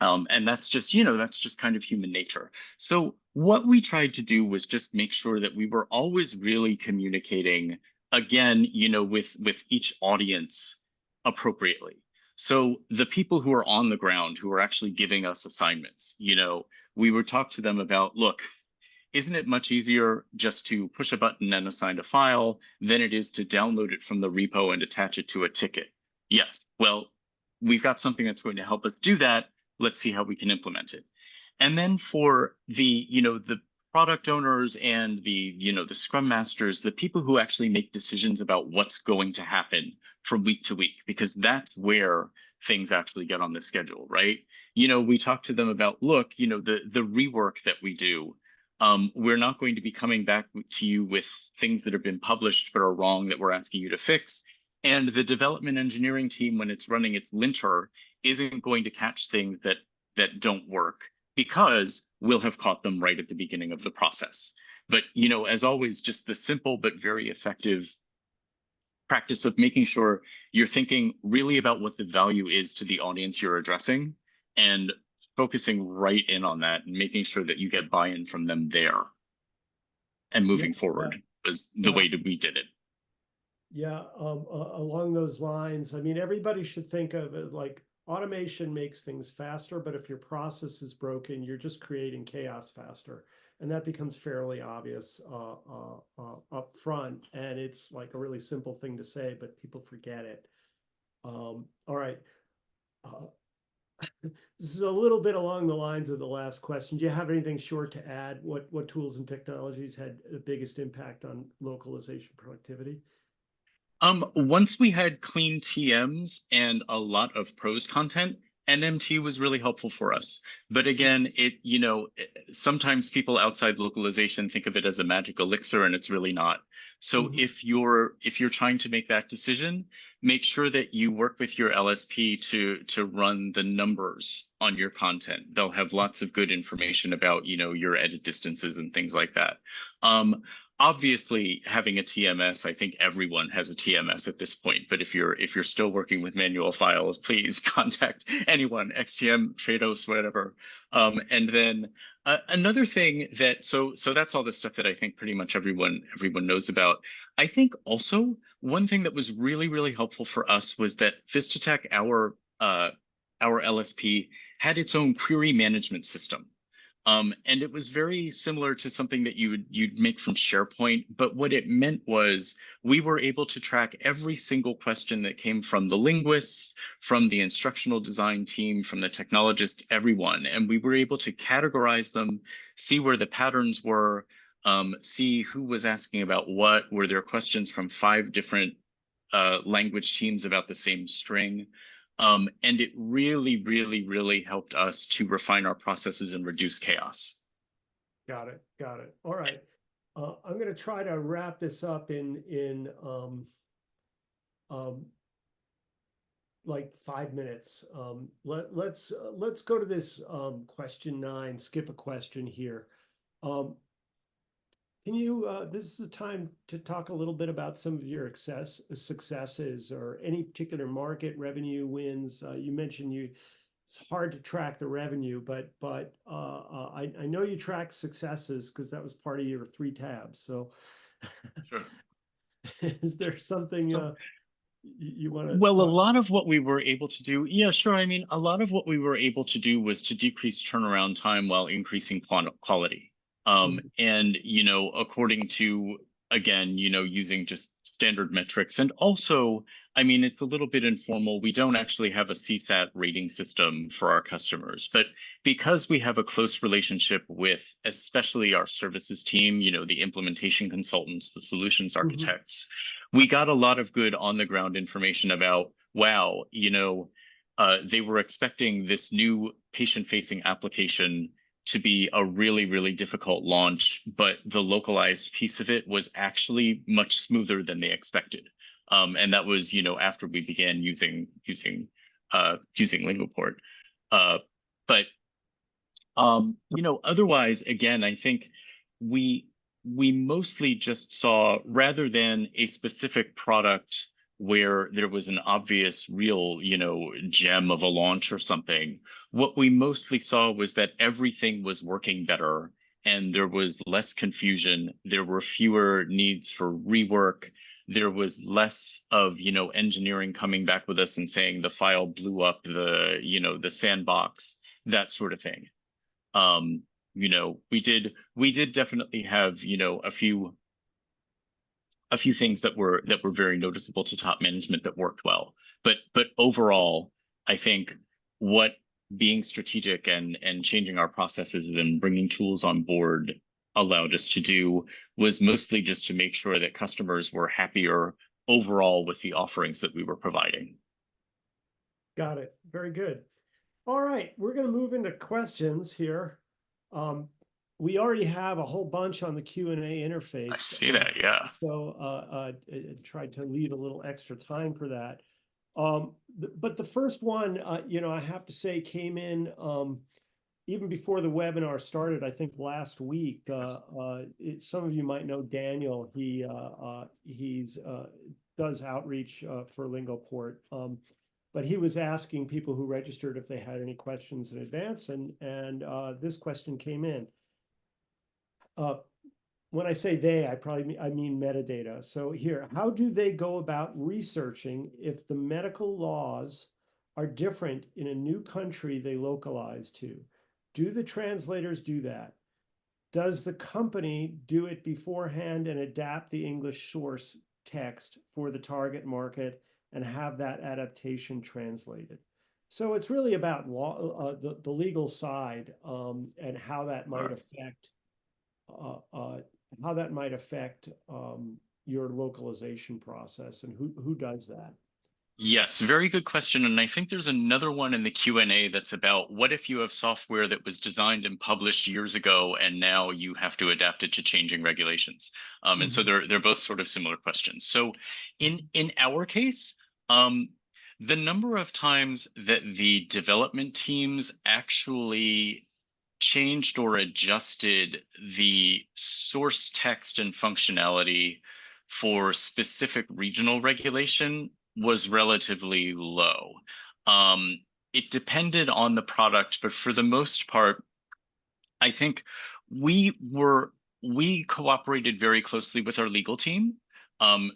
And that's just kind of human nature. So what we tried to do was just make sure that we were always really communicating again, with each audience appropriately. So the people who are on the ground, who are actually giving us assignments, we would talk to them about, look, isn't it much easier just to push a button and assign a file than it is to download it from the repo and attach it to a ticket? Yes. Well, we've got something that's going to help us do that. Let's see how we can implement it. And then for the product owners and the scrum masters, the people who actually make decisions about what's going to happen from week to week, because that's where things actually get on the schedule, right? We talk to them about, look, the rework that we do, we're not going to be coming back to you with things that have been published but are wrong that we're asking you to fix. And the development engineering team, when it's running its linter, isn't going to catch things that don't work because we'll have caught them right at the beginning of the process. But as always, just the simple but very effective practice of making sure you're thinking really about what the value is to the audience you're addressing and focusing right in on that and making sure that you get buy-in from them there and Yeah, moving yeah, forward was the yeah, way that we did it. yeah. Along those lines, I mean, everybody should think of it like automation makes things faster, but if your process is broken, you're just creating chaos faster. And that becomes fairly obvious up front. And it's like a really simple thing to say, but people forget it. All right. Uh, this is a little bit along the lines of the last question. Do you have anything short to add? What tools and technologies had the biggest impact on localization productivity? Once we had clean TMs and a lot of prose content, NMT was really helpful for us. But again, sometimes people outside localization think of it as a magic elixir, and it's really not. So Mhm. if you're trying to make that decision, make sure that you work with your LSP to run the numbers on your content. They'll have lots of good information about, your edit distances and things like that. Obviously, having a TMS, I think everyone has a TMS at this point. But if you're still working with manual files, please contact anyone, XTM, Trados, whatever. And then another thing so that's all the stuff that I think pretty much everyone knows about. I think also one thing that was really really helpful for us was that Vistatech, our LSP, had its own query management system. And it was very similar to something that you'd make from SharePoint. But what it meant was we were able to track every single question that came from the linguists, from the instructional design team, from the technologist, everyone. And we were able to categorize them, see where the patterns were, see who was asking about what. Were there questions from 5 different language teams about the same string? And it really, really, really helped us to refine our processes and reduce chaos. Got it. Got it. All right. I'm going to try to wrap this up in um, like 5 minutes. Let's go to this question 9. Skip a question here. Um, Can you, this is a time to talk a little bit about some of your successes or any particular market revenue wins. You mentioned it's hard to track the revenue, but I know you track successes because that was part of your 3 tabs. So Sure. is there something So, you want to well, a talk? lot of what we were able to do, yeah, sure. I mean, a lot of what we were able to do was to decrease turnaround time while increasing quality. Mhm. And, according to, again, using just standard metrics. And also, I mean, it's a little bit informal. We don't actually have a CSAT rating system for our customers, but because we have a close relationship with, especially our services team, the implementation consultants, the solutions Mhm. architects, we got a lot of good on the ground information about, wow, they were expecting this new patient facing application to be a really, really difficult launch, but the localized piece of it was actually much smoother than they expected. And that was, after we began using Lingoport. Uh, but otherwise, again, I think we we mostly just saw, rather than a specific product where there was an obvious real, gem of a launch or something, what we mostly saw was that everything was working better and there was less confusion, there were fewer needs for rework, there was less of, engineering coming back with us and saying the file blew up the sandbox, that sort of thing. um we did definitely have, a few things that were very noticeable to top management that worked well. But overall, I think what being strategic and changing our processes and bringing tools on board allowed us to do was mostly just to make sure that customers were happier overall with the offerings that we were providing. Got it. Very good. All right, we're going to move into questions here. Um, we already have a whole bunch on the Q&A I interface, see that, yeah. so I tried to leave a little extra time for that. But the first one, I have to say, came in even before the webinar started. I think last week. Some of you might know Daniel. He's does outreach for Lingoport. But he was asking people who registered if they had any questions in advance, and this question came in. When I say they, I mean Medidata. So here, how do they go about researching if the medical laws are different in a new country they localize to? Do the translators do that? Does the company do it beforehand and adapt the English source text for the target market and have that adaptation translated? So it's really about the legal side, and Sure. uh, uh, how that might affect your localization process and who does that. Yes, very good question. And I think there's another one in the Q&A that's about what if you have software that was designed and published years ago and now you have to adapt it to changing regulations. And so Mhm. they're both sort of similar questions. So in our case, um, the number of times that the development teams actually changed or adjusted the source text and functionality for specific regional regulation was relatively low. Um, it depended on the product, but for the most part, I think we were we cooperated very closely with our legal team.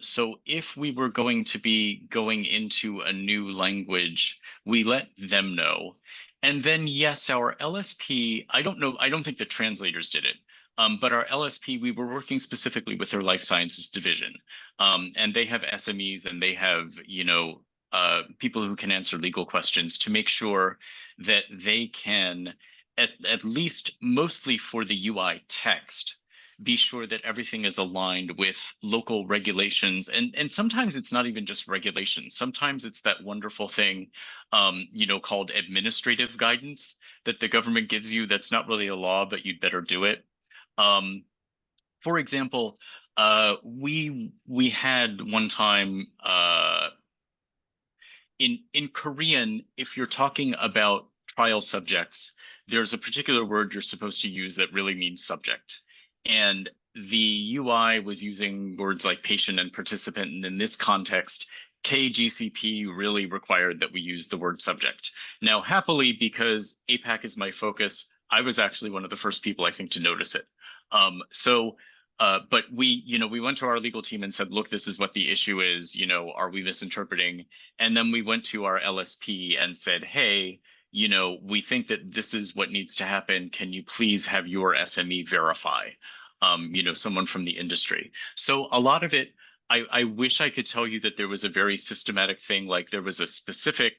So if we were going to be going into a new language, we let them know. And then yes, our LSP, I don't know, I don't think the translators did it. But our LSP, we were working specifically with their life sciences division. And they have SMEs and they have, people who can answer legal questions to make sure that they can at least mostly for the UI text, be sure that everything is aligned with local regulations. And sometimes it's not even just regulations. Sometimes it's that wonderful thing, called administrative guidance that the government gives you that's not really a law, but you'd better do it. Um, for example, we had one time in Korean, if you're talking about trial subjects, there's a particular word you're supposed to use that really means subject. And the UI was using words like patient and participant. And in this context, KGCP really required that we use the word subject. Now, happily, because APAC is my focus, I was actually one of the first people I think to notice it. But we went to our legal team and said, look, this is what the issue is. Are we misinterpreting? And then we went to our LSP and said, hey, we think that this is what needs to happen. Can you please have your SME verify, someone from the industry? So a lot of it, I wish I could tell you that there was a very systematic thing, like there was a specific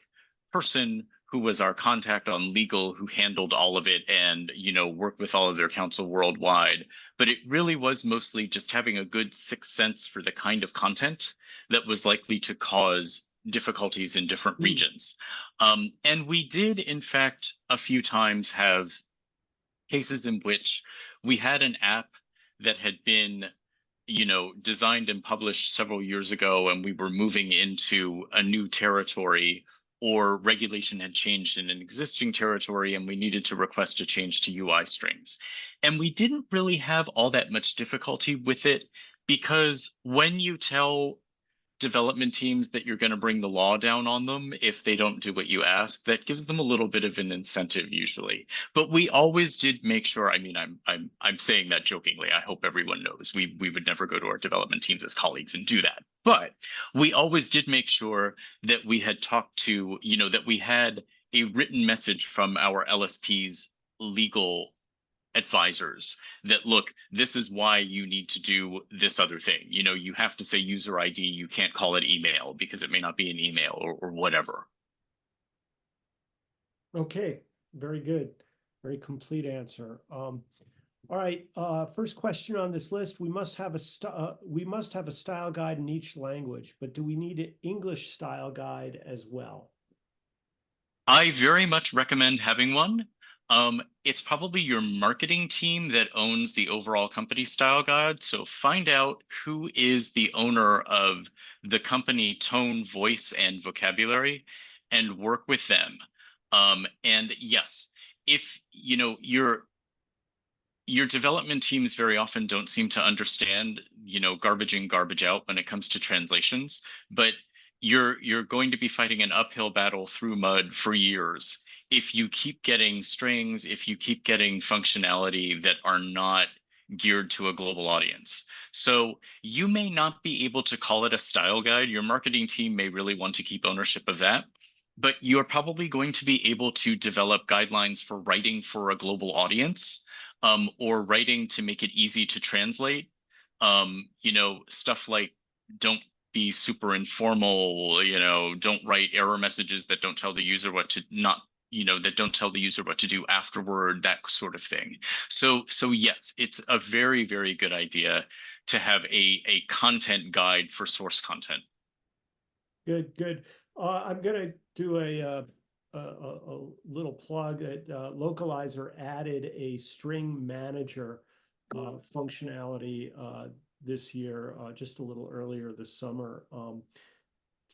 person who was our contact on legal who handled all of it and, worked with all of their counsel worldwide. But it really was mostly just having a good sixth sense for the kind of content that was likely to cause difficulties in different Mm. regions. And we did, in fact, a few times have cases in which we had an app that had been designed and published several years ago, and we were moving into a new territory, or regulation had changed in an existing territory, and we needed to request a change to UI strings. And we didn't really have all that much difficulty with it because when you tell development teams that you're going to bring the law down on them if they don't do what you ask, that gives them a little bit of an incentive usually. But we always did make sure, I mean, I'm saying that jokingly. I hope everyone knows we would never go to our development teams as colleagues and do that. But we always did make sure that we had talked to, that we had a written message from our LSP's legal advisors that look, this is why you need to do this other thing. You have to say user ID, you can't call it email because it may not be an email or whatever. Okay, very good. Very complete answer. All right, first question on this list. We must have a style guide in each language, but do we need an English style guide as well? I very much recommend having one. It's probably your marketing team that owns the overall company style guide. So find out who is the owner of the company tone, voice, and vocabulary, and work with them. And yes, if your development teams very often don't seem to understand, garbage in, garbage out when it comes to translations, but you're going to be fighting an uphill battle through mud for years if you keep getting strings, if you keep getting functionality that are not geared to a global audience. So you may not be able to call it a style guide. Your marketing team may really want to keep ownership of that, but you're probably going to be able to develop guidelines for writing for a global audience, or writing to make it easy to translate. Stuff like don't be super informal, don't write error messages that don't tell the user what to not, that don't tell the user what to do afterward, that sort of thing. So yes, it's a very, very good idea to have a content guide for source content. Good, good. I'm going to do a little plug. Localizer added a string manager functionality this year, just a little earlier this summer.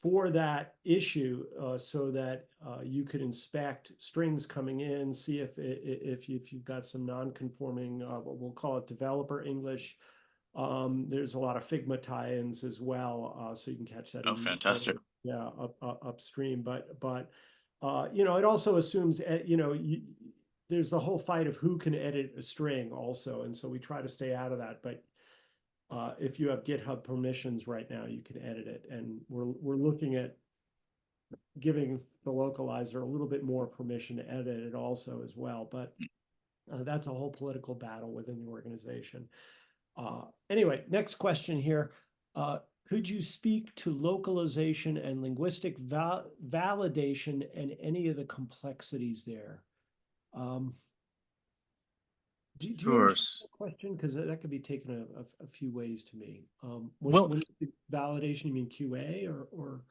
For that issue, so that you could inspect strings coming in, see if you've got some non-conforming, what we'll call it developer English. There's a lot of Figma tie-ins as well, so you can catch that Oh, even fantastic. further, yeah, upstream. But you know, it also assumes you know there's the whole fight of who can edit a string also, and so we try to stay out of that. But if you have GitHub permissions right now, you can edit it, and we're looking at giving the localizer a little bit more permission to edit it also as well. But that's a whole political battle within the organization. Anyway, next question here. Could you speak to localization and linguistic validation and any of the complexities there? Do you Sure. understand the question? Because that could be taken a few ways to me. Well, When you say validation, you mean QA or?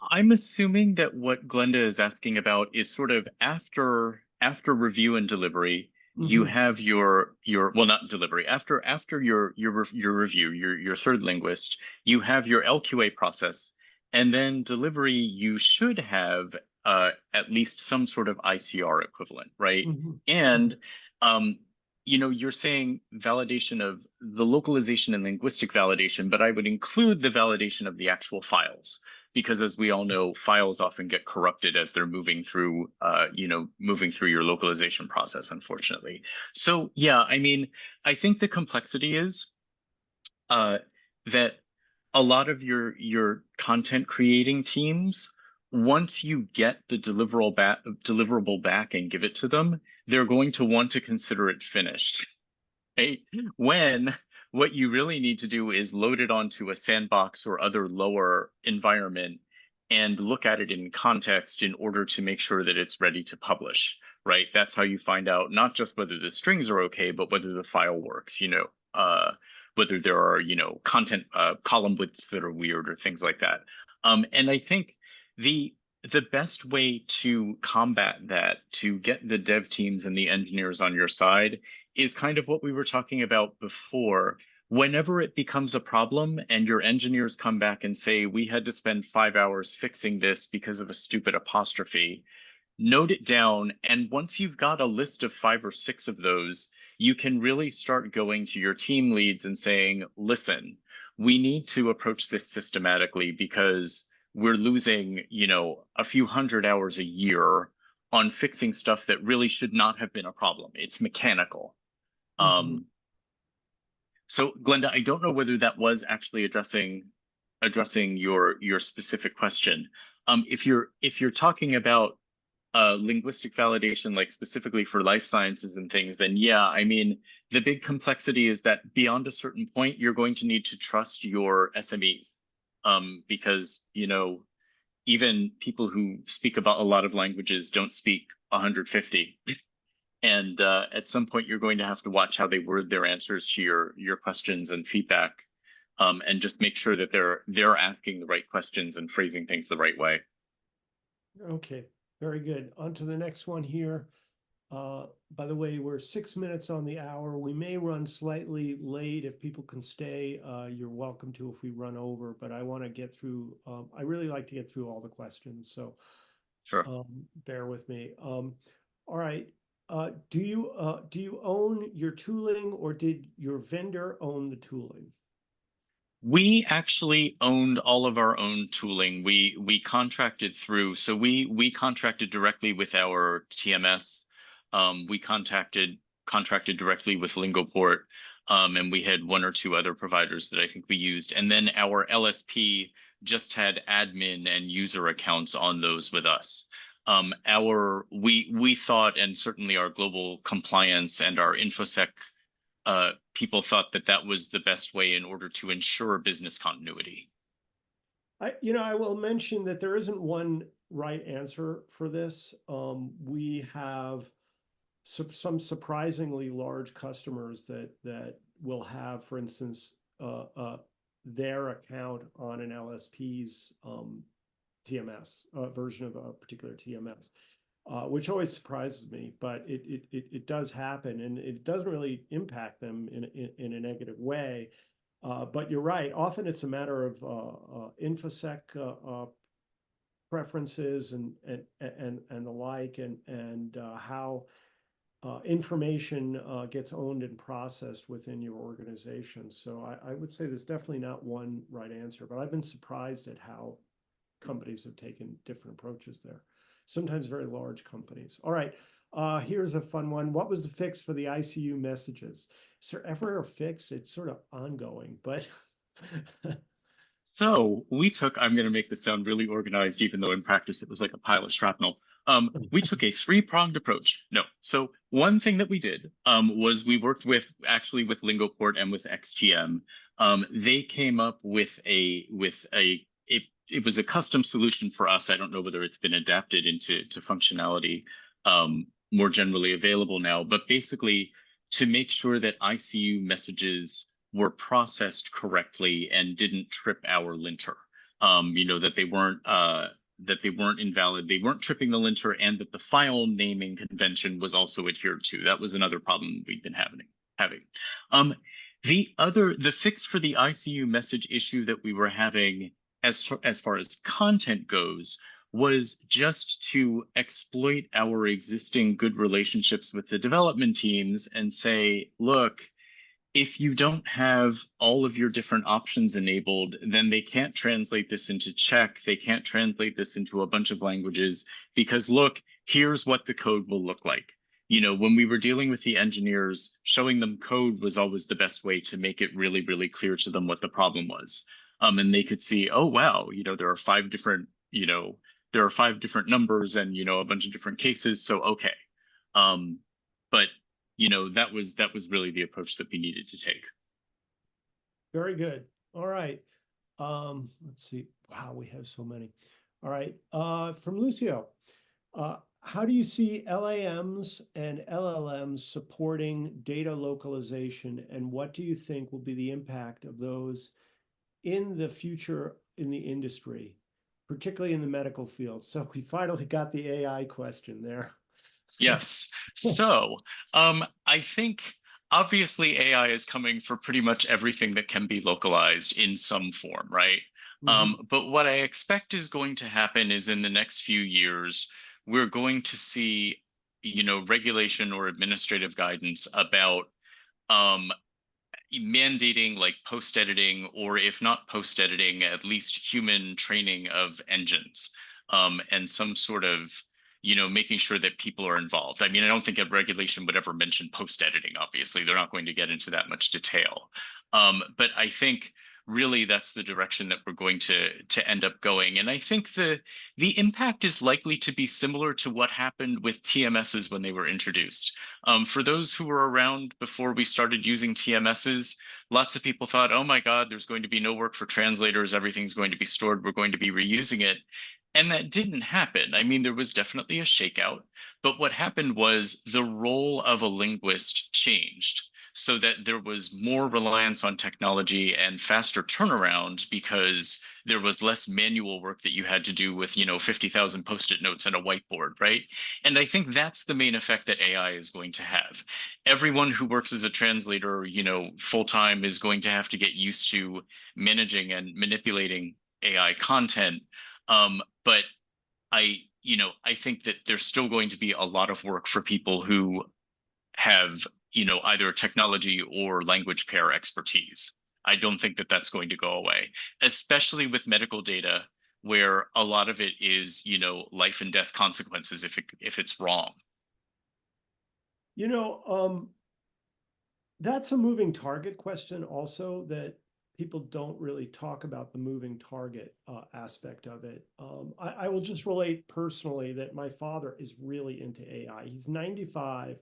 I'm assuming that what Glenda is asking about is sort of after review and delivery, you Mhm. have your well, not delivery, after your review, your third linguist, you have your LQA process, and then delivery, you should have at least some sort of ICR equivalent, right? Mhm. And Mhm. um, you're saying validation of the localization and linguistic validation, but I would include the validation of the actual files because as we all know, files often get corrupted as they're moving through your localization process, unfortunately. So yeah, I mean, I think the complexity is uh, that a lot of your content creating teams, once you get the deliverable back and give it to them, they're going to want to consider it finished. Right? When what you really need to do is load it onto a sandbox or other lower environment and look at it in context in order to make sure that it's ready to publish, right? That's how you find out not just whether the strings are okay, but whether the file works, whether there are, content column widths that are weird or things like that. And I think the the best way to combat that, to get the dev teams and the engineers on your side, is kind of what we were talking about before. Whenever it becomes a problem and your engineers come back and say, we had to spend 5 hours fixing this because of a stupid apostrophe, note it down. And once you've got a list of 5 or 6 of those, you can really start going to your team leads and saying, listen, we need to approach this systematically because we're losing, a few hundred hours a year on fixing stuff that really should not have been a problem. It's mechanical. Mhm. Um, so Glenda, I don't know whether that was actually addressing your specific question. If you're talking about linguistic validation, like specifically for life sciences and things, then yeah, I mean, the big complexity is that beyond a certain point, you're going to need to trust your SMEs, because even people who speak about a lot of languages don't speak 150. And at some point, you're going to have to watch how they word their answers to your questions and feedback, and just make sure that they're asking the right questions and phrasing things the right way. Okay, very good. On to the next one here. By the way, we're 6 minutes on the hour. We may run slightly late. If people can stay, you're welcome to if we run over, but I want to get through, I really like to get through all the questions, so Sure. bear with me. All right. Do you own your tooling or did your vendor own the tooling? We actually owned all of our own tooling. We contracted through, so we contracted directly with our TMS. We contracted directly with Lingoport, and we had 1 or 2 other providers that I think we used. And then our LSP just had admin and user accounts on those with us. We thought, and certainly our global compliance and our infosec people thought that that was the best way in order to ensure business continuity. I will mention that there isn't one right answer for this. We have some surprisingly large customers that will have, for instance, their account on an LSP's TMS, version of a particular TMS, which always surprises me, but it does happen, and it doesn't really impact them in a negative way. But you're right. Often it's a matter of infosec preferences and the like, and how information gets owned and processed within your organization. So I would say there's definitely not one right answer, but I've been surprised at how companies have taken different approaches there. Sometimes very large companies. All right, here's a fun one. What was the fix for the ICU messages? Is there ever a fix? It's sort of ongoing, but So we took, I'm going to make this sound really organized, even though in practice it was like a pile of shrapnel. We took a three-pronged approach. No. So one thing that we did was we worked with actually with LingoPort and with XTM. They came up with it was a custom solution for us. I don't know whether it's been adapted into functionality more generally available now, but basically to make sure that ICU messages were processed correctly and didn't trip our linter. That they weren't invalid, they weren't tripping the linter, and that the file naming convention was also adhered to. That was another problem we'd been having. The fix for the ICU message issue that we were having as far as content goes was just to exploit our existing good relationships with the development teams and say, look, if you don't have all of your different options enabled, then they can't translate this into Czech. They can't translate this into a bunch of languages because look, here's what the code will look like. When we were dealing with the engineers, showing them code was always the best way to make it really, really clear to them what the problem was. And they could see, oh, wow, there are five different numbers and, a bunch of different cases. So, okay. But that was really the approach that we needed to take. very good. All right. Let's see. Wow, we have so many. All right. From Lucio, how do you see LAMs and LLMs supporting data localization, and what do you think will be the impact of those in the future in the industry, particularly in the medical field? So we finally got the AI question there. Yes. So I think obviously AI is coming for pretty much everything that can be localized in some form, right? But what I expect is going to happen is in the next few years, we're going to see, regulation or administrative guidance about mandating like post editing, or if not post editing, at least human training of engines, and some sort of making sure that people are involved. I mean, I don't think a regulation would ever mention post editing. Obviously, they're not going to get into that much detail, but I think really that's the direction that we're going to end up going. And I think the impact is likely to be similar to what happened with TMSs when they were introduced. For those who were around before we started using TMSs, lots of people thought, oh my God, there's going to be no work for translators. Everything's going to be stored. We're going to be reusing it. And that didn't happen. I mean, there was definitely a shakeout. But what happened was the role of a linguist changed so that there was more reliance on technology and faster turnaround because there was less manual work that you had to do with 50,000 post-it notes and a whiteboard, right? And I think that's the main effect that AI is going to have. Everyone who works as a translator full time is going to have to get used to managing and manipulating AI content. But I think that there's still going to be a lot of work for people who have either technology or language pair expertise. I don't think that that's going to go away, especially with medical data where a lot of it is life and death consequences if it's wrong. That's a moving target question also, that people don't really talk about the moving target aspect of it. I will just relate personally that my father is really into AI. He's 95,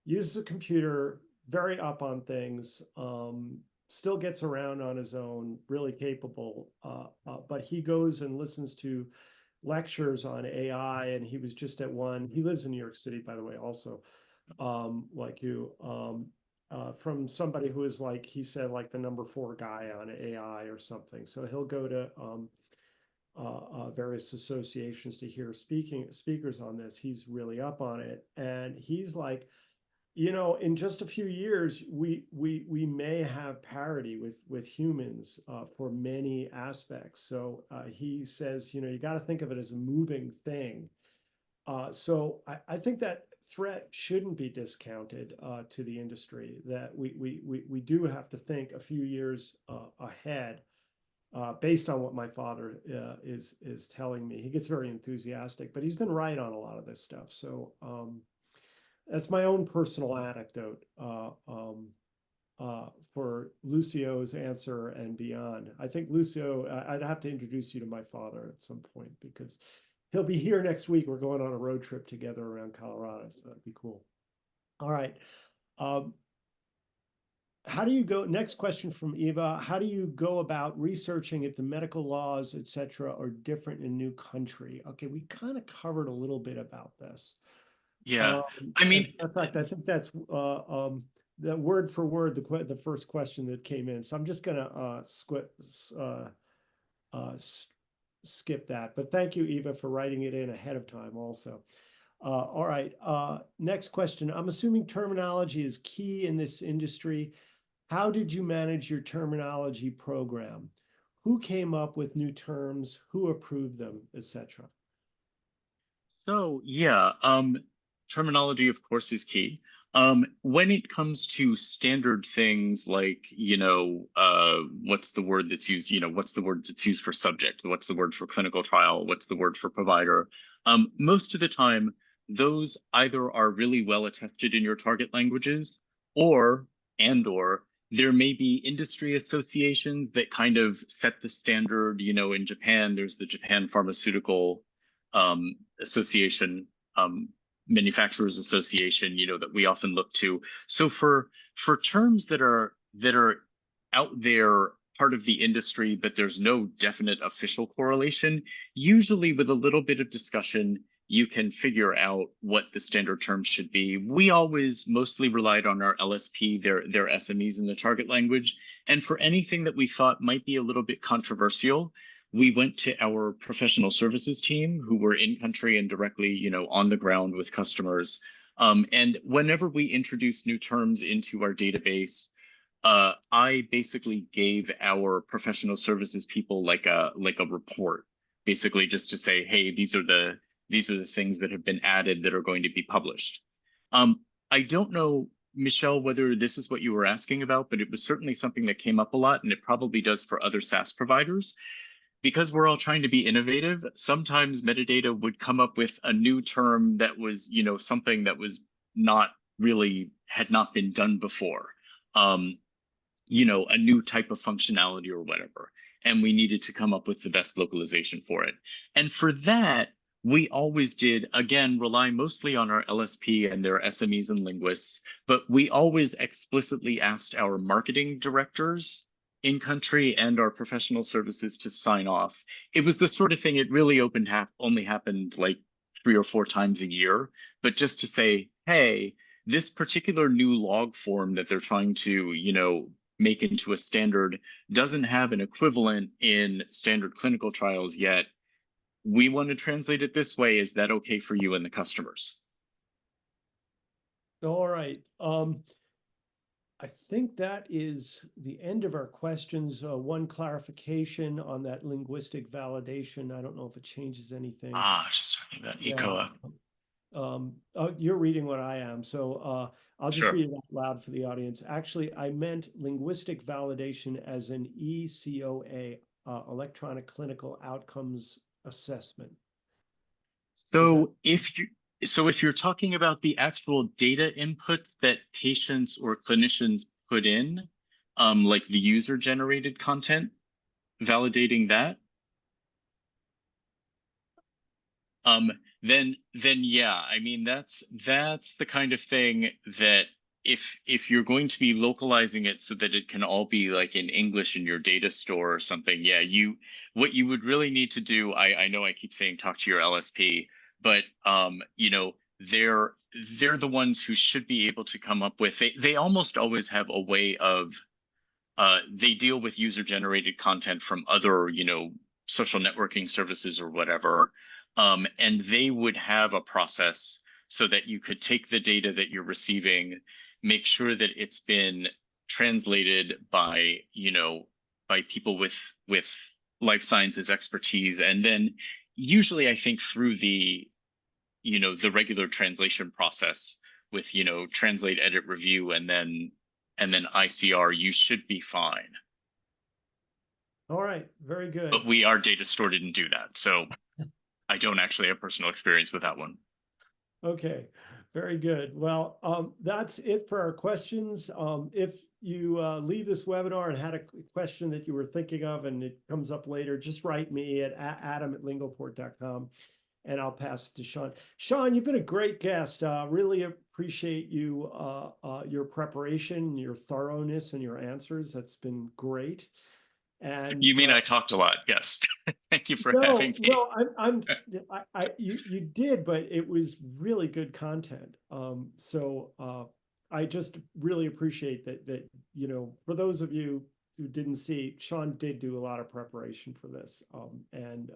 uses a computer, very up on things, still gets around on his own, really capable. But he goes and listens to lectures on AI, and he was just at one. He lives in New York City, by the way, also, like you. From somebody who is, like he said, like the number 4 guy on AI or something. So he'll go to various associations to hear speakers on this. He's really up on it, and he's like, in just a few years, we may have parity with humans for many aspects. So he says, you got to think of it as a moving thing. So I think that threat shouldn't be discounted to the industry. That we do have to think a few years ahead, based on what my father is telling me. He gets very enthusiastic, but he's been right on a lot of this stuff. So that's my own personal anecdote for Lucio's answer and beyond. I think Lucio, I'd have to introduce you to my father at some point because he'll be here next week. We're going on a road trip together around Colorado, so that'd be cool. All right. How do you go? Next question from Eva. How do you go about researching if the medical laws, et cetera, are different in a new country? Okay, we kind of covered a little bit about this. Yeah, I As a mean, matter of fact, I think that's the word for word, the first question that came in. So I'm just gonna skip that. But thank you, Eva, for writing it in ahead of time also. All right, next question. I'm assuming terminology is key in this industry. How did you manage your terminology program? Who came up with new terms? Who approved them, etc.? so yeah, terminology, of course, is key. When it comes to standard things like, what's the word that's used, what's the word that's used for subject? What's the word for clinical trial? What's the word for provider? Most of the time, those either are really well attested in your target languages, or or there may be industry associations that kind of set the standard. In Japan, there's the Japan Pharmaceutical Association, manufacturers association, that we often look to. So for terms that are out there, part of the industry, but there's no definite official correlation, usually with a little bit of discussion, you can figure out what the standard terms should be. We always mostly relied on our LSP, their SMEs in the target language. And for anything that we thought might be a little bit controversial, we went to our professional services team who were in country and directly, on the ground with customers. And whenever we introduced new terms into our database, I basically gave our professional services people like a report, basically just to say, hey, these are the things that have been added that are going to be published. I don't know, Michelle, whether this is what you were asking about, but it was certainly something that came up a lot, and it probably does for other SaaS providers. Because we're all trying to be innovative, sometimes Medidata would come up with a new term that was, something that was had not been done before. A new type of functionality or whatever. And we needed to come up with the best localization for it. And for that, we always did, again, rely mostly on our LSP and their SMEs and linguists, but we always explicitly asked our marketing directors in country and our professional services to sign off. It was the sort of thing, it really only happened like 3 or 4 times a year, but just to say, hey, this particular new log form that they're trying to, make into a standard doesn't have an equivalent in standard clinical trials yet. We want to translate it this way. Is that okay for you and the customers? All right. I think that is the end of our questions. One clarification on that linguistic validation. I don't know if it changes anything. She's talking about Yeah. ECOA. You're reading what I am, so I'll just Sure. read it out loud for the audience. Actually, I meant linguistic validation as an ECOA, electronic clinical outcomes assessment. So if you're talking about the actual data input that patients or clinicians put in, like the user generated content, validating that, then yeah, I mean that's the kind of thing that if you're going to be localizing it so that it can all be like in English in your data store or something, yeah, what you would really need to do, I know I keep saying talk to your LSP, but they're the ones who should be able to come up with, they almost always have a way of they deal with user generated content from other social networking services or whatever. And they would have a process so that you could take the data that you're receiving, make sure that it's been translated by, by people with life sciences expertise, and then usually I think through the regular translation process with, translate, edit, review, and then ICR, you should be fine. All right, very good. But we, our data store didn't do that, so I don't actually have personal experience with that one. Okay, very good. Well, that's it for our questions. If you leave this webinar and had a question that you were thinking of and it comes up later, just write me at adam@lingoport.com and I'll pass it to Sean. Sean, you've been a great guest. Really appreciate you, your preparation, your thoroughness, and your answers. That's been great. And You mean I talked a lot? Yes. Thank you for no, having me. you did, but it was really good content. I just really appreciate that, for those of you who didn't see, Sean did do a lot of preparation for this, and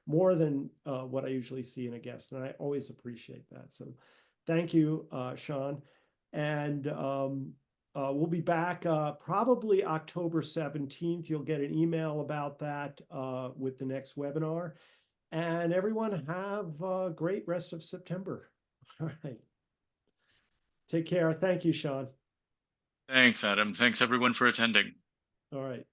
more than what I usually see in a guest, and I always appreciate that. So thank you, Sean. And we'll be back probably October 17th. You'll get an email about that with the next webinar. And everyone have a great rest of September. All right. Take care. Thank you, Sean. Thanks, Adam. Thanks everyone for attending. All right.